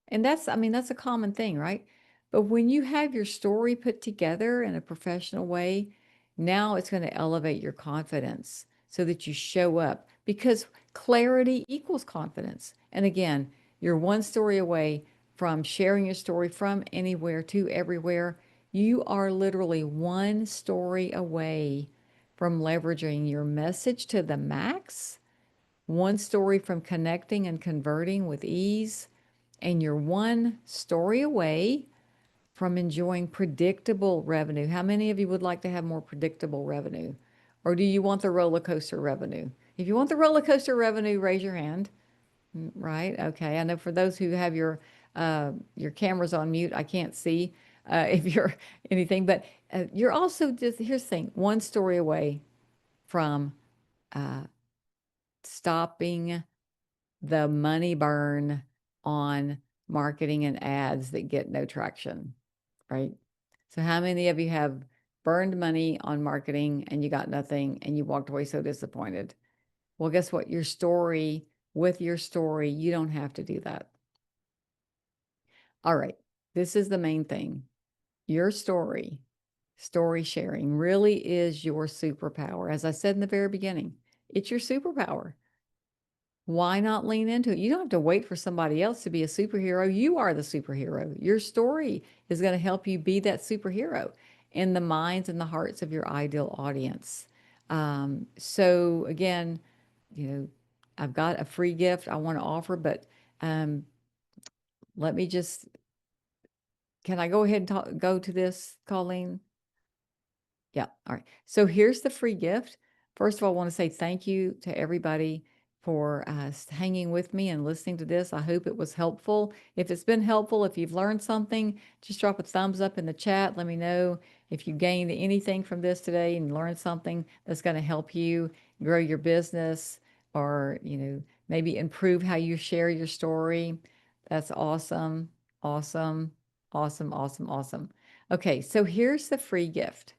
And that's, I mean, that's a common thing, right? But when you have your story put together in a professional way, now it's going to elevate your confidence so that you show up, because clarity equals confidence. And again, you're one story away from sharing your story from anywhere to everywhere. You are literally one story away from leveraging your message to the max, one story from connecting and converting with ease, and you're one story away from enjoying predictable revenue. How many of you would like to have more predictable revenue? Or do you want the roller coaster revenue? If you want the roller coaster revenue, raise your hand. Right? Okay. I know for those who have your cameras on mute, I can't see if you're anything, but you're also just, here's the thing, one story away from uh, stopping the money burn on marketing and ads that get no traction, right? So how many of you have burned money on marketing and you got nothing and you walked away so disappointed? Well, guess what? With your story, you don't have to do that. All right. This is the main thing. Your story sharing really is your superpower. As I said in the very beginning, it's your superpower. Why not lean into it? You don't have to wait for somebody else to be a superhero. You are the superhero. Your story is going to help you be that superhero in the minds and the hearts of your ideal audience. So again, you know, I've got a free gift I want to offer, but um, let me just, can I go ahead and go to this, Colleen? Yeah. All right. So here's the free gift. First of all, I want to say thank you to everybody for hanging with me and listening to this. I hope it was helpful. If it's been helpful, if you've learned something, just drop a thumbs up in the chat. Let me know if you gained anything from this today and learned something that's going to help you grow your business, or, maybe improve how you share your story. That's awesome. Awesome. Awesome. Awesome. Awesome. Okay. So here's the free gift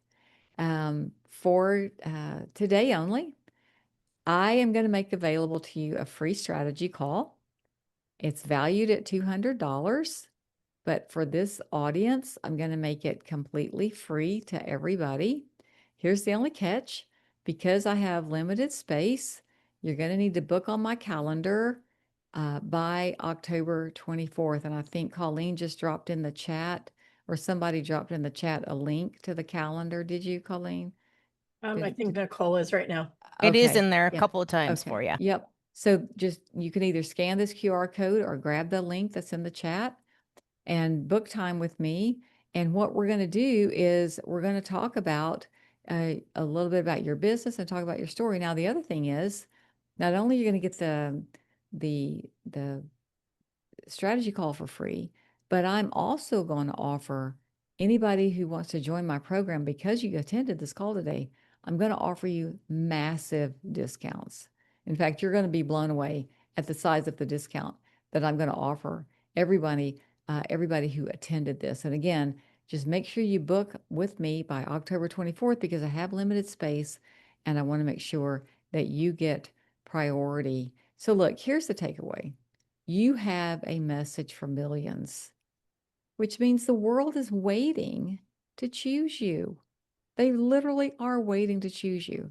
for today only. I am going to make available to you a free strategy call. It's valued at $200, but for this audience, I'm going to make it completely free to everybody. Here's the only catch. Because I have limited space, you're going to need to book on my calendar by October 24th. And I think Colleen just dropped in the chat, or somebody dropped in the chat a link to the calendar. Did you, Colleen? I think Nicole is right now. It is in Okay. there a Yeah. couple of times Okay. for you. Yep. So just, you can either scan this QR code or grab the link that's in the chat and book time with me. And what we're going to do is we're going to talk about a little bit about your business and talk about your story. Now, the other thing is, not only are you going to get the strategy call for free, but I'm also going to offer anybody who wants to join my program, because you attended this call today, I'm going to offer you massive discounts. In fact, you're going to be blown away at the size of the discount that I'm going to offer everybody who attended this. And again, just make sure you book with me by October 24th, because I have limited space and I want to make sure that you get priority. So look, here's the takeaway. You have a message for millions, which means the world is waiting to choose you. They literally are waiting to choose you.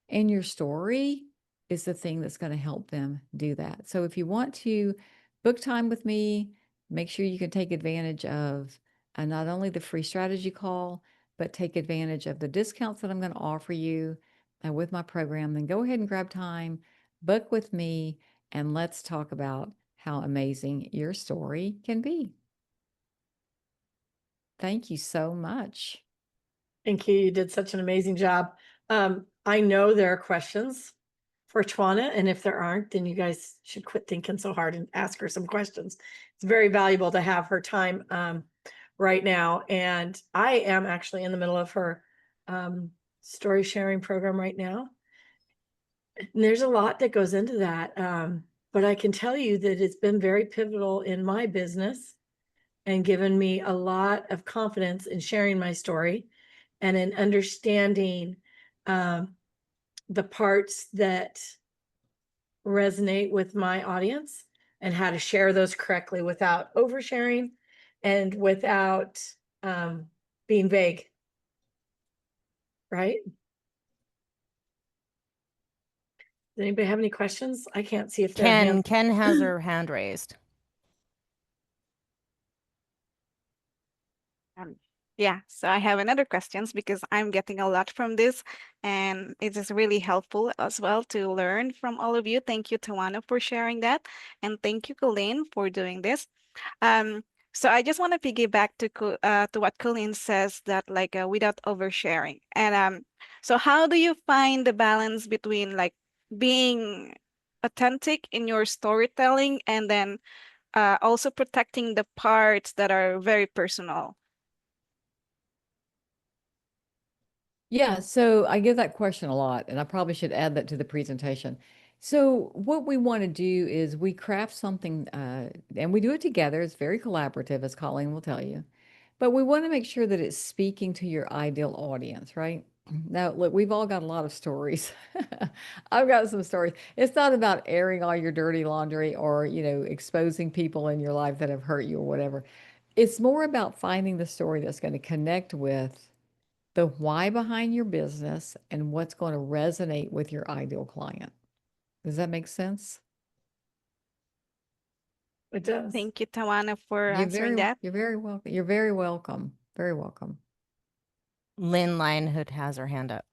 And your story is the thing that's going to help them do that. So if you want to book time with me, make sure you can take advantage of not only the free strategy call, but take advantage of the discounts that I'm going to offer you with my program. Then go ahead and grab time, book with me, and let's talk about how amazing your story can be. Thank you so much. Thank you. You did such an amazing job. I know there are questions for Tawana, and if there aren't, then you guys should quit thinking so hard and ask her some questions. It's very valuable to have her time right now. And I am actually in the middle of her story sharing program right now. And there's a lot that goes into that. But I can tell you that it's been very pivotal in my business. and given me a lot of confidence in sharing my story and in understanding the parts that resonate with my audience and how to share those correctly without oversharing and without being vague. Right? Does anybody have any questions? I can't see if their hand. Ken has her hand raised. Yeah, so I have another questions because I'm getting a lot from this, and it is really helpful as well to learn from all of you. Thank you, Tawana, for sharing that, and thank you, Colleen, for doing this. Um, so I just want to piggyback to what Colleen says, that like without oversharing. And so how do you find the balance between like being authentic in your storytelling and then also protecting the parts that are very personal? Yeah, so I get that question a lot, and I probably should add that to the presentation. So what we want to do is we craft something, and we do it together. It's very collaborative, as Colleen will tell you. But we want to make sure that it's speaking to your ideal audience, right? Now, look, we've all got a lot of stories. I've got some stories. It's not about airing all your dirty laundry or, exposing people in your life that have hurt you or whatever. It's more about finding the story that's going to connect with the why behind your business and what's going to resonate with your ideal client. Does that make sense? It does. Thank you, Tawana, for answering that. You're very welcome. You're very welcome. Very welcome. Lynn Lionhood has her hand up.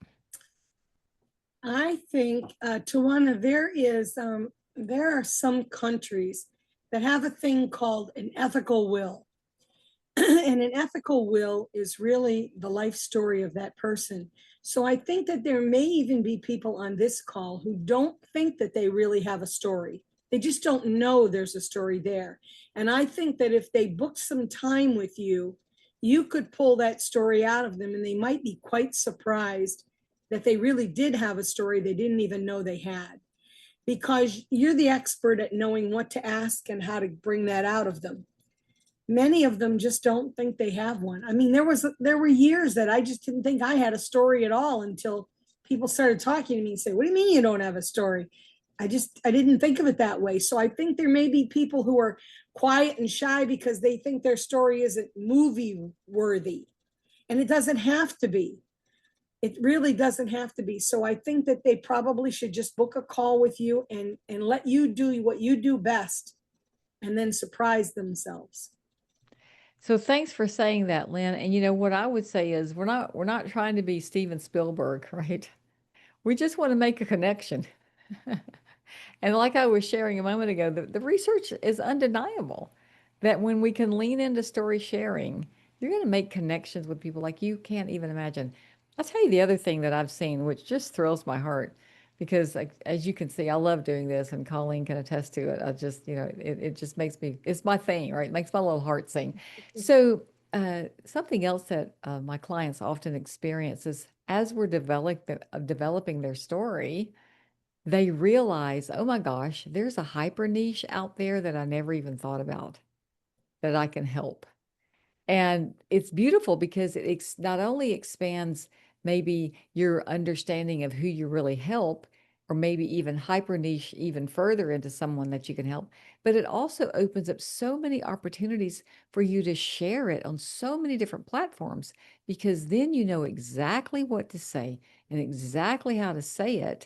I think, Tawana, there are some countries that have a thing called an ethical will. And an ethical will is really the life story of that person. So I think that there may even be people on this call who don't think that they really have a story. They just don't know there's a story there. And I think that if they book some time with you, you could pull that story out of them and they might be quite surprised that they really did have a story they didn't even know they had. Because you're the expert at knowing what to ask and how to bring that out of them. Many of them just don't think they have one. I mean, there were years that I just didn't think I had a story at all until people started talking to me and say, "What do you mean you don't have a story?" I didn't think of it that way. So I think there may be people who are quiet and shy because they think their story isn't movie worthy. And it doesn't have to be. It really doesn't have to be. So I think that they probably should just book a call with you and let you do what you do best and then surprise themselves. So thanks for saying that, Lynn. And what I would say is we're not trying to be Steven Spielberg, right? We just want to make a connection. And like I was sharing a moment ago, the research is undeniable that when we can lean into story sharing, you're going to make connections with people like you can't even imagine. I'll tell you the other thing that I've seen, which just thrills my heart, because as you can see, I love doing this, and Colleen can attest to it. I just, it just makes me, it's my thing, right? It makes my little heart sing. So something else that my clients often experience is as we're developing their story, they realize, oh my gosh, there's a hyper niche out there that I never even thought about that I can help. And it's beautiful because it not only expands maybe your understanding of who you really help, or maybe even hyper niche even further into someone that you can help, but it also opens up so many opportunities for you to share it on so many different platforms, because then you know exactly what to say and exactly how to say it.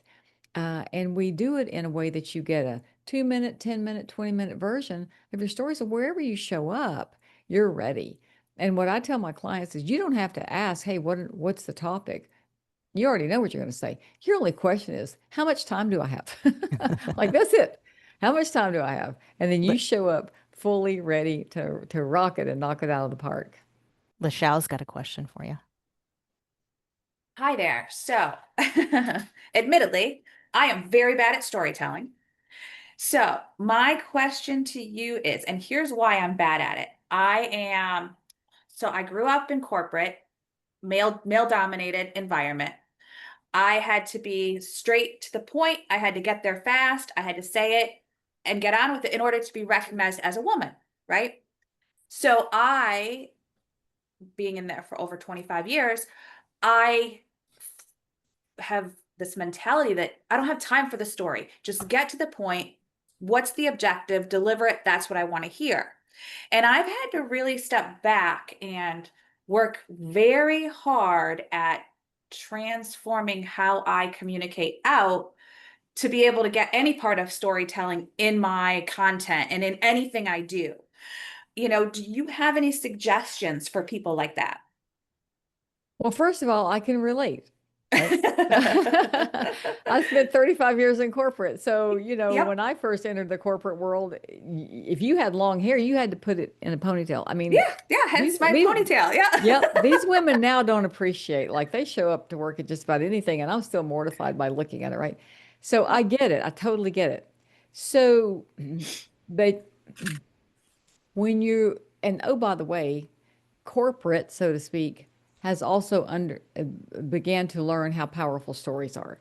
And we do it in a way that you get a 2-minute, 10-minute, 20-minute version of your story. So wherever you show up, you're ready. And what I tell my clients is you don't have to ask, hey, what's the topic? You already know what you're going to say. Your only question is, how much time do I have? Like, that's it. How much time do I have? And then you show up fully ready to rock it and knock it out of the park. LaShal's got a question for you. Hi there. So, admittedly, I am very bad at storytelling. So, my question to you is, and here's why I'm bad at it. I grew up in corporate, male dominated environment. I had to be straight to the point. I had to get there fast. I had to say it and get on with it in order to be recognized as a woman, right? So I, being in there for over 25 years, I have this mentality that I don't have time for the story. Just get to the point. What's the objective? Deliver it. That's what I want to hear. And I've had to really step back and work very hard at transforming how I communicate out to be able to get any part of storytelling in my content and in anything I do. Do you have any suggestions for people like that? Well, first of all, I can relate, right? I spent 35 years in corporate. So, Yep. when I first entered the corporate world, if you had long hair, you had to put it in a ponytail. I mean, Yeah, hence these, my these, ponytail. Yeah. yep, these women now don't appreciate, like they show up to work at just about anything, and I'm still mortified by looking at it, right? So I get it. I totally get it. So they, and oh, by the way, corporate, so to speak, has also began to learn how powerful stories are.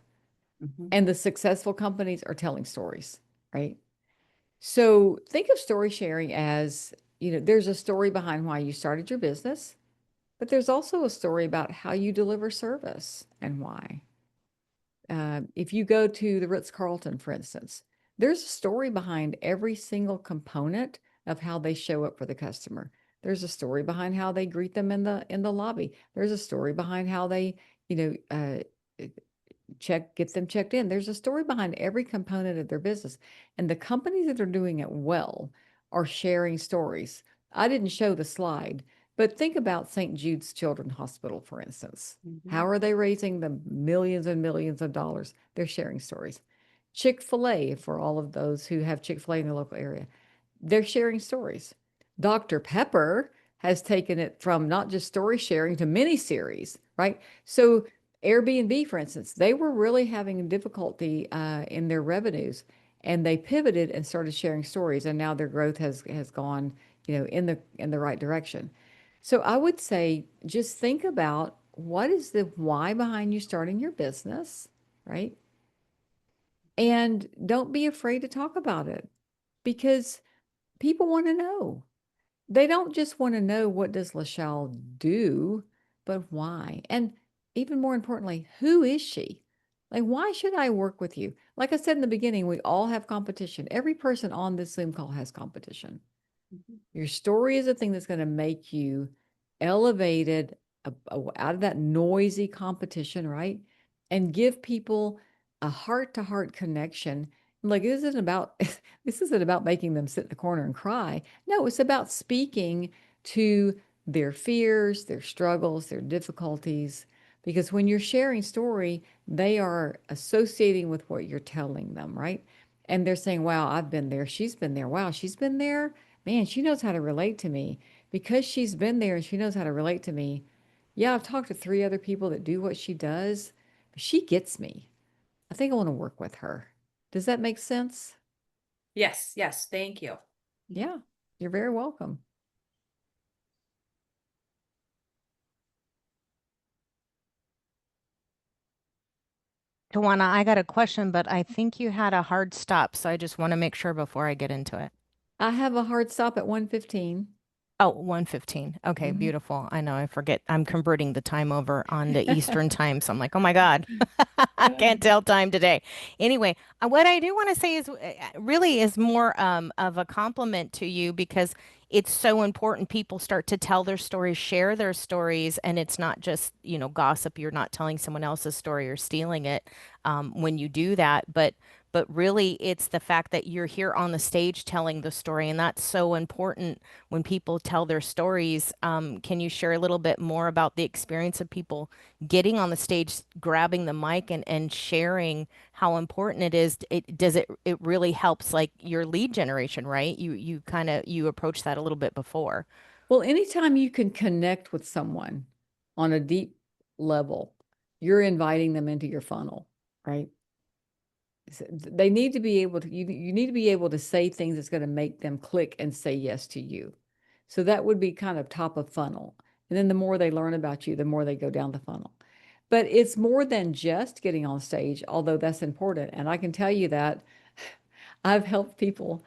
Mhm. And the successful companies are telling stories, right? So think of story sharing as, there's a story behind why you started your business, but there's also a story about how you deliver service and why. If you go to the Ritz-Carlton, for instance, there's a story behind every single component of how they show up for the customer. There's a story behind how they greet them in the lobby. There's a story behind how they, get them checked in. There's a story behind every component of their business. And the companies that are doing it well are sharing stories. I didn't show the slide, but think about St. Jude's Children's Hospital, for instance. How are they raising the millions and millions of dollars? They're sharing stories. Chick-fil-A, for all of those who have Chick-fil-A in the local area, they're sharing stories. Dr. Pepper has taken it from not just story sharing to mini series, right? So Airbnb, for instance, they were really having difficulty in their revenues, and they pivoted and started sharing stories, and now their growth has gone, in the right direction. So I would say just think about what is the why behind you starting your business, right? And don't be afraid to talk about it because people want to know. They don't just want to know what does Lachelle do, but why? And even more importantly, who is she? Like, why should I work with you? Like I said in the beginning, we all have competition. Every person on this Zoom call has competition. Your story is a thing that's going to make you elevated out of that noisy competition, right? And give people a heart-to-heart connection. Like, this isn't about making them sit in the corner and cry. No, it's about speaking to their fears, their struggles, their difficulties. Because when you're sharing story, they are associating with what you're telling them, right? And they're saying, wow, I've been there. She's been there. Wow, she's been there. Man, she knows how to relate to me. Because she's been there and she knows how to relate to me. Yeah, I've talked to 3 other people that do what she does, but she gets me. I think I want to work with her. Does that make sense? Yes, thank you. Yeah, you're very welcome. Tawana, I got a question, but I think you had a hard stop, so I just want to make sure before I get into it. I have a hard stop at 1:15. Oh, 1:15. Okay, beautiful. I know I forget. I'm converting the time over on the Eastern time. So I'm like, oh my God, I can't tell time today. Anyway, what I do want to say is really is more of a compliment to you because it's so important people start to tell their stories, share their stories, and it's not just, gossip. You're not telling someone else's story or stealing it when you do that. But really, it's the fact that you're here on the stage telling the story, and that's so important when people tell their stories. Can you share a little bit more about the experience of people getting on the stage, grabbing the mic and sharing how important it is? It really helps like your lead generation, right? You approach that a little bit before. Well, anytime you can connect with someone on a deep level, you're inviting them into your funnel, right? They need to be able to, you need to be able to say things that's going to make them click and say yes to you. So that would be kind of top of funnel. And then the more they learn about you, the more they go down the funnel. But it's more than just getting on stage, although that's important. And I can tell you that I've helped people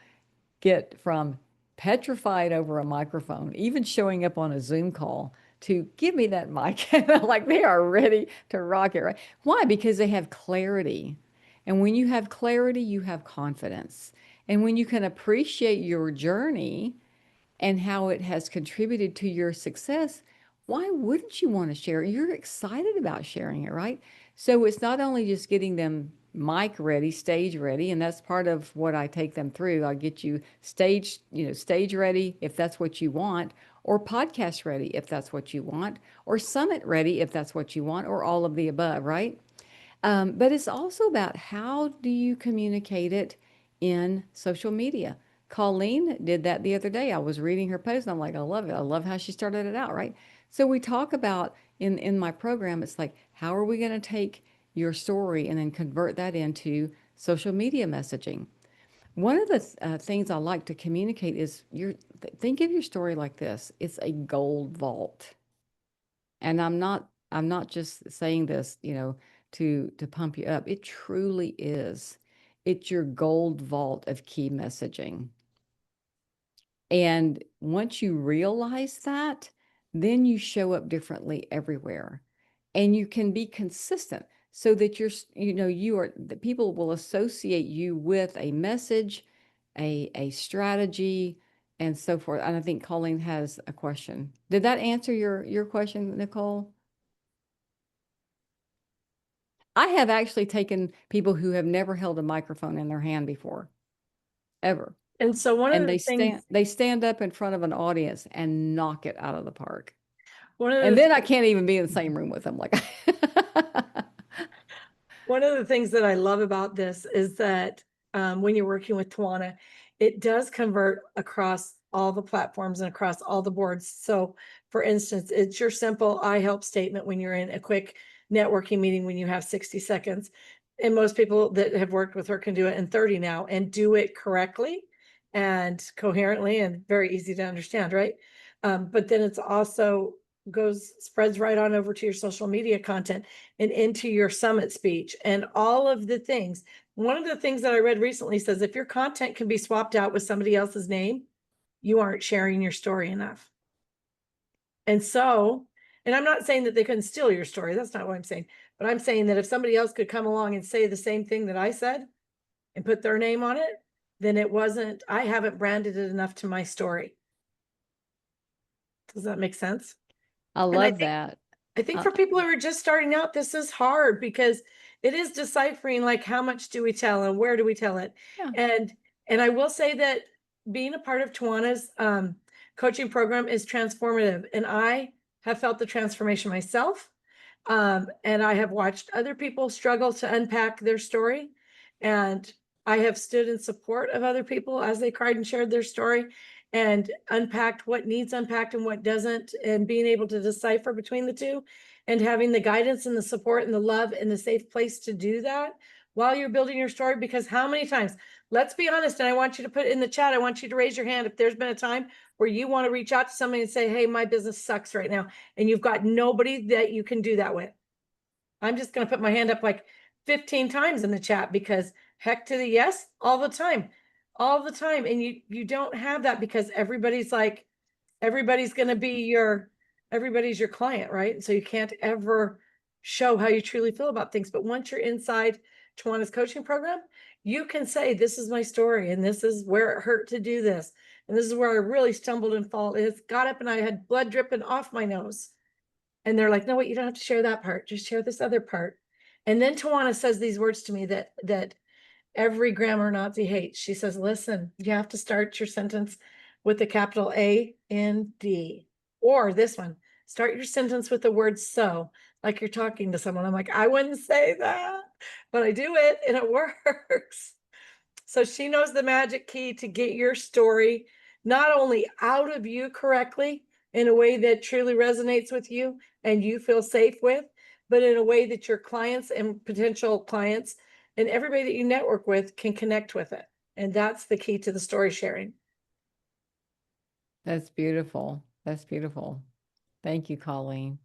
get from petrified over a microphone, even showing up on a Zoom call to give me that mic. Like they are ready to rock it, right? Why? Because they have clarity. And when you have clarity, you have confidence. And when you can appreciate your journey and how it has contributed to your success, why wouldn't you want to share it? You're excited about sharing it, right? So it's not only just getting them mic ready, stage ready, and that's part of what I take them through. I get you stage ready if that's what you want, or podcast ready if that's what you want, or summit ready if that's what you want, or all of the above, right? But it's also about how do you communicate it in social media. Colleen did that the other day. I was reading her post and I'm like, I love it. I love how she started it out, right? So we talk about in my program, it's like, how are we going to take your story and then convert that into social media messaging? One of the things I like to communicate is think of your story like this. It's a gold vault. And I'm not just saying this, to pump you up. It truly is. It's your gold vault of key messaging. And once you realize that, then you show up differently everywhere. And you can be consistent so that that people will associate you with a message, a strategy, and so forth. And I think Colleen has a question. Did that answer your question, Nicole? I have actually taken people who have never held a microphone in their hand before, ever. And so one of And the things, they stand up in front of an audience and knock it out of the park. one of And the then I can't even be in the same room with them. Like, One of the things that I love about this is that when you're working with Tawana, it does convert across all the platforms and across all the boards. So for instance, it's your simple I help statement when you're in a quick networking meeting when you have 60 seconds. And most people that have worked with her can do it in 30 now and do it correctly and coherently and very easy to understand, right? But then it's also spreads right on over to your social media content and into your summit speech and all of the things. One of the things that I read recently says if your content can be swapped out with somebody else's name, you aren't sharing your story enough. And so, and I'm not saying that they couldn't steal your story. That's not what I'm saying. But I'm saying that if somebody else could come along and say the same thing that I said and put their name on it, then I haven't branded it enough to my story. Does that make sense? I love that. I think for people who are just starting out, this is hard because it is deciphering like how much do we tell and where do we tell it. Yeah. And I will say that being a part of Tawana's coaching program is transformative, and I have felt the transformation myself. And I have watched other people struggle to unpack their story, and I have stood in support of other people as they cried and shared their story and unpacked what needs unpacked and what doesn't, and being able to decipher between the two and having the guidance and the support and the love and the safe place to do that while you're building your story. Because how many times, let's be honest, and I want you to put it in the chat, I want you to raise your hand if there's been a time where you want to reach out to somebody and say, hey, my business sucks right now, and you've got nobody that you can do that with. I'm just going to put my hand up like 15 times in the chat because heck to the yes, all the time. And you don't have that because everybody's going to be everybody's your client, right? So you can't ever show how you truly feel about things. But once you're inside Tawana's coaching program, you can say, this is my story and this is where it hurt to do this. And this is where I really stumbled and fall. It's got up and I had blood dripping off my nose. And they're like, no, wait, you don't have to share that part. Just share this other part. And then Tawana says these words to me that every grammar Nazi hates. She says, listen, you have to start your sentence with the capital A-N-D. Or this one, start your sentence with the word so, like you're talking to someone. I'm like, I wouldn't say that, but I do it and it works. So she knows the magic key to get your story not only out of you correctly in a way that truly resonates with you and you feel safe with, but in a way that your clients and potential clients and everybody that you network with can connect with it. And that's the key to the story sharing. That's beautiful. That's beautiful. Thank you, Colleen.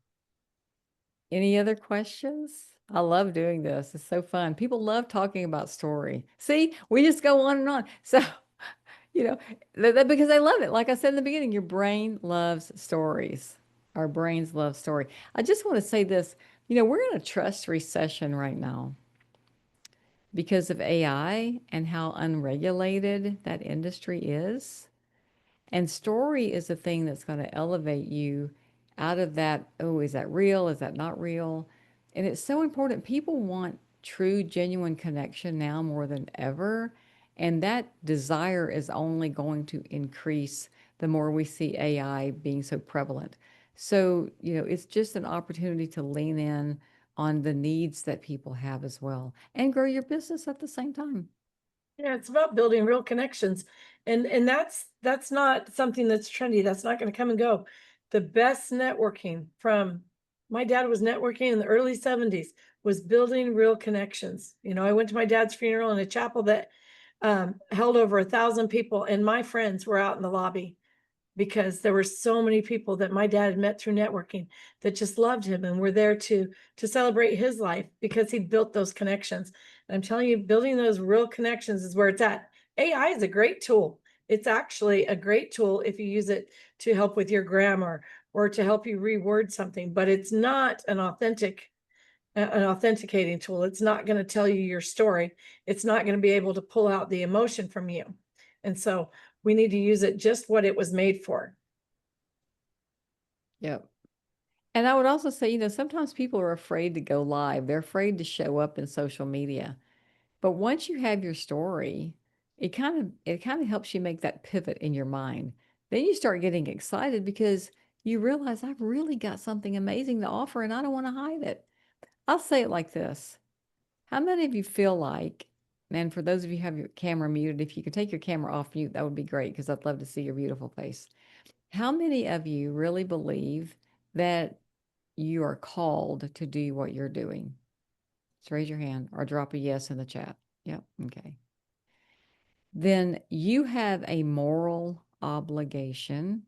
Any other questions? I love doing this. It's so fun. People love talking about story. See, we just go on and on. So You know, because I love it. Like I said in the beginning, your brain loves stories. Our brains love story. I just want to say this, we're in a trust recession right now because of AI and how unregulated that industry is. And story is the thing that's going to elevate you out of that. Oh, is that real? Is that not real? And it's so important. People want true, genuine connection now more than ever. And that desire is only going to increase the more we see AI being so prevalent. So, it's just an opportunity to lean in on the needs that people have as well and grow your business at the same time. Yeah, it's about building real connections. And that's not something that's trendy. That's not going to come and go. The best networking from my dad was networking in the early 70s, was building real connections. I went to my dad's funeral in a chapel that held over 1,000 people, and my friends were out in the lobby because there were so many people that my dad had met through networking that just loved him and were there to celebrate his life because he built those connections. And I'm telling you, building those real connections is where it's at. AI is a great tool. It's actually a great tool if you use it to help with your grammar or to help you reword something, but it's not an authenticating tool. It's not going to tell you your story. It's not going to be able to pull out the emotion from you. And so we need to use it just what it was made for. Yep. And I would also say, sometimes people are afraid to go live. They're afraid to show up in social media. But once you have your story, it kind of helps you make that pivot in your mind. Then you start getting excited because you realize I've really got something amazing to offer and I don't want to hide it. I'll say it like this. How many of you feel like, and for those of you who have your camera muted, if you could take your camera off mute, that would be great because I'd love to see your beautiful face. How many of you really believe that you are called to do what you're doing? Just raise your hand or drop a yes in the chat. Yep. Okay. Then you have a moral obligation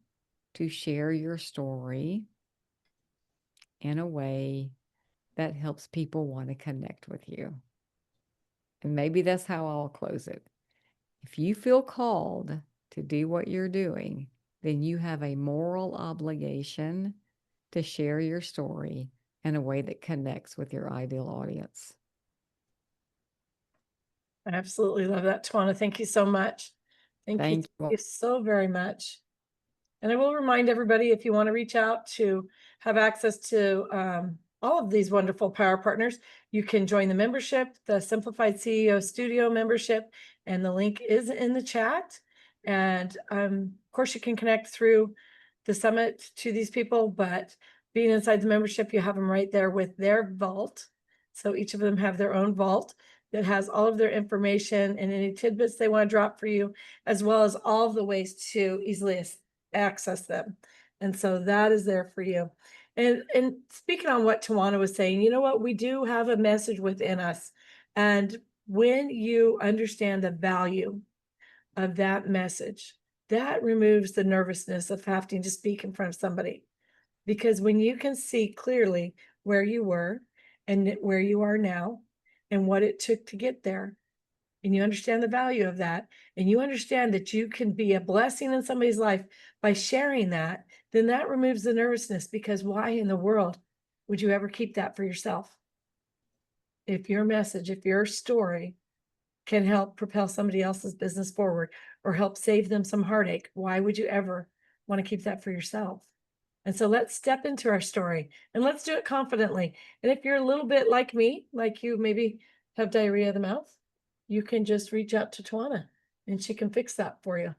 to share your story in a way that helps people want to connect with you. And maybe that's how I'll close it. If you feel called to do what you're doing, then you have a moral obligation to share your story in a way that connects with your ideal audience. I absolutely love that, Tawana. Thank you so much. Thank you. you so very much. And I will remind everybody, if you want to reach out to have access to all of these wonderful power partners, you can join the membership, the Simplified CEO Studio membership, and the link is in the chat. And of course, you can connect through the summit to these people, but being inside the membership, you have them right there with their vault. So each of them have their own vault that has all of their information and any tidbits they want to drop for you, as well as all of the ways to easily access them. And so that is there for you. And speaking on what Tawana was saying, you know what? We do have a message within us. And when you understand the value of that message, that removes the nervousness of having to speak in front of somebody. Because when you can see clearly where you were and where you are now and what it took to get there, and you understand the value of that, and you understand that you can be a blessing in somebody's life by sharing that, then that removes the nervousness, because why in the world would you ever keep that for yourself? If your message, if your story can help propel somebody else's business forward or help save them some heartache, why would you ever want to keep that for yourself? And so let's step into our story and let's do it confidently. And if you're a little bit like me, like you maybe have diarrhea of the mouth, you can just reach out to Tawana and she can fix that for you.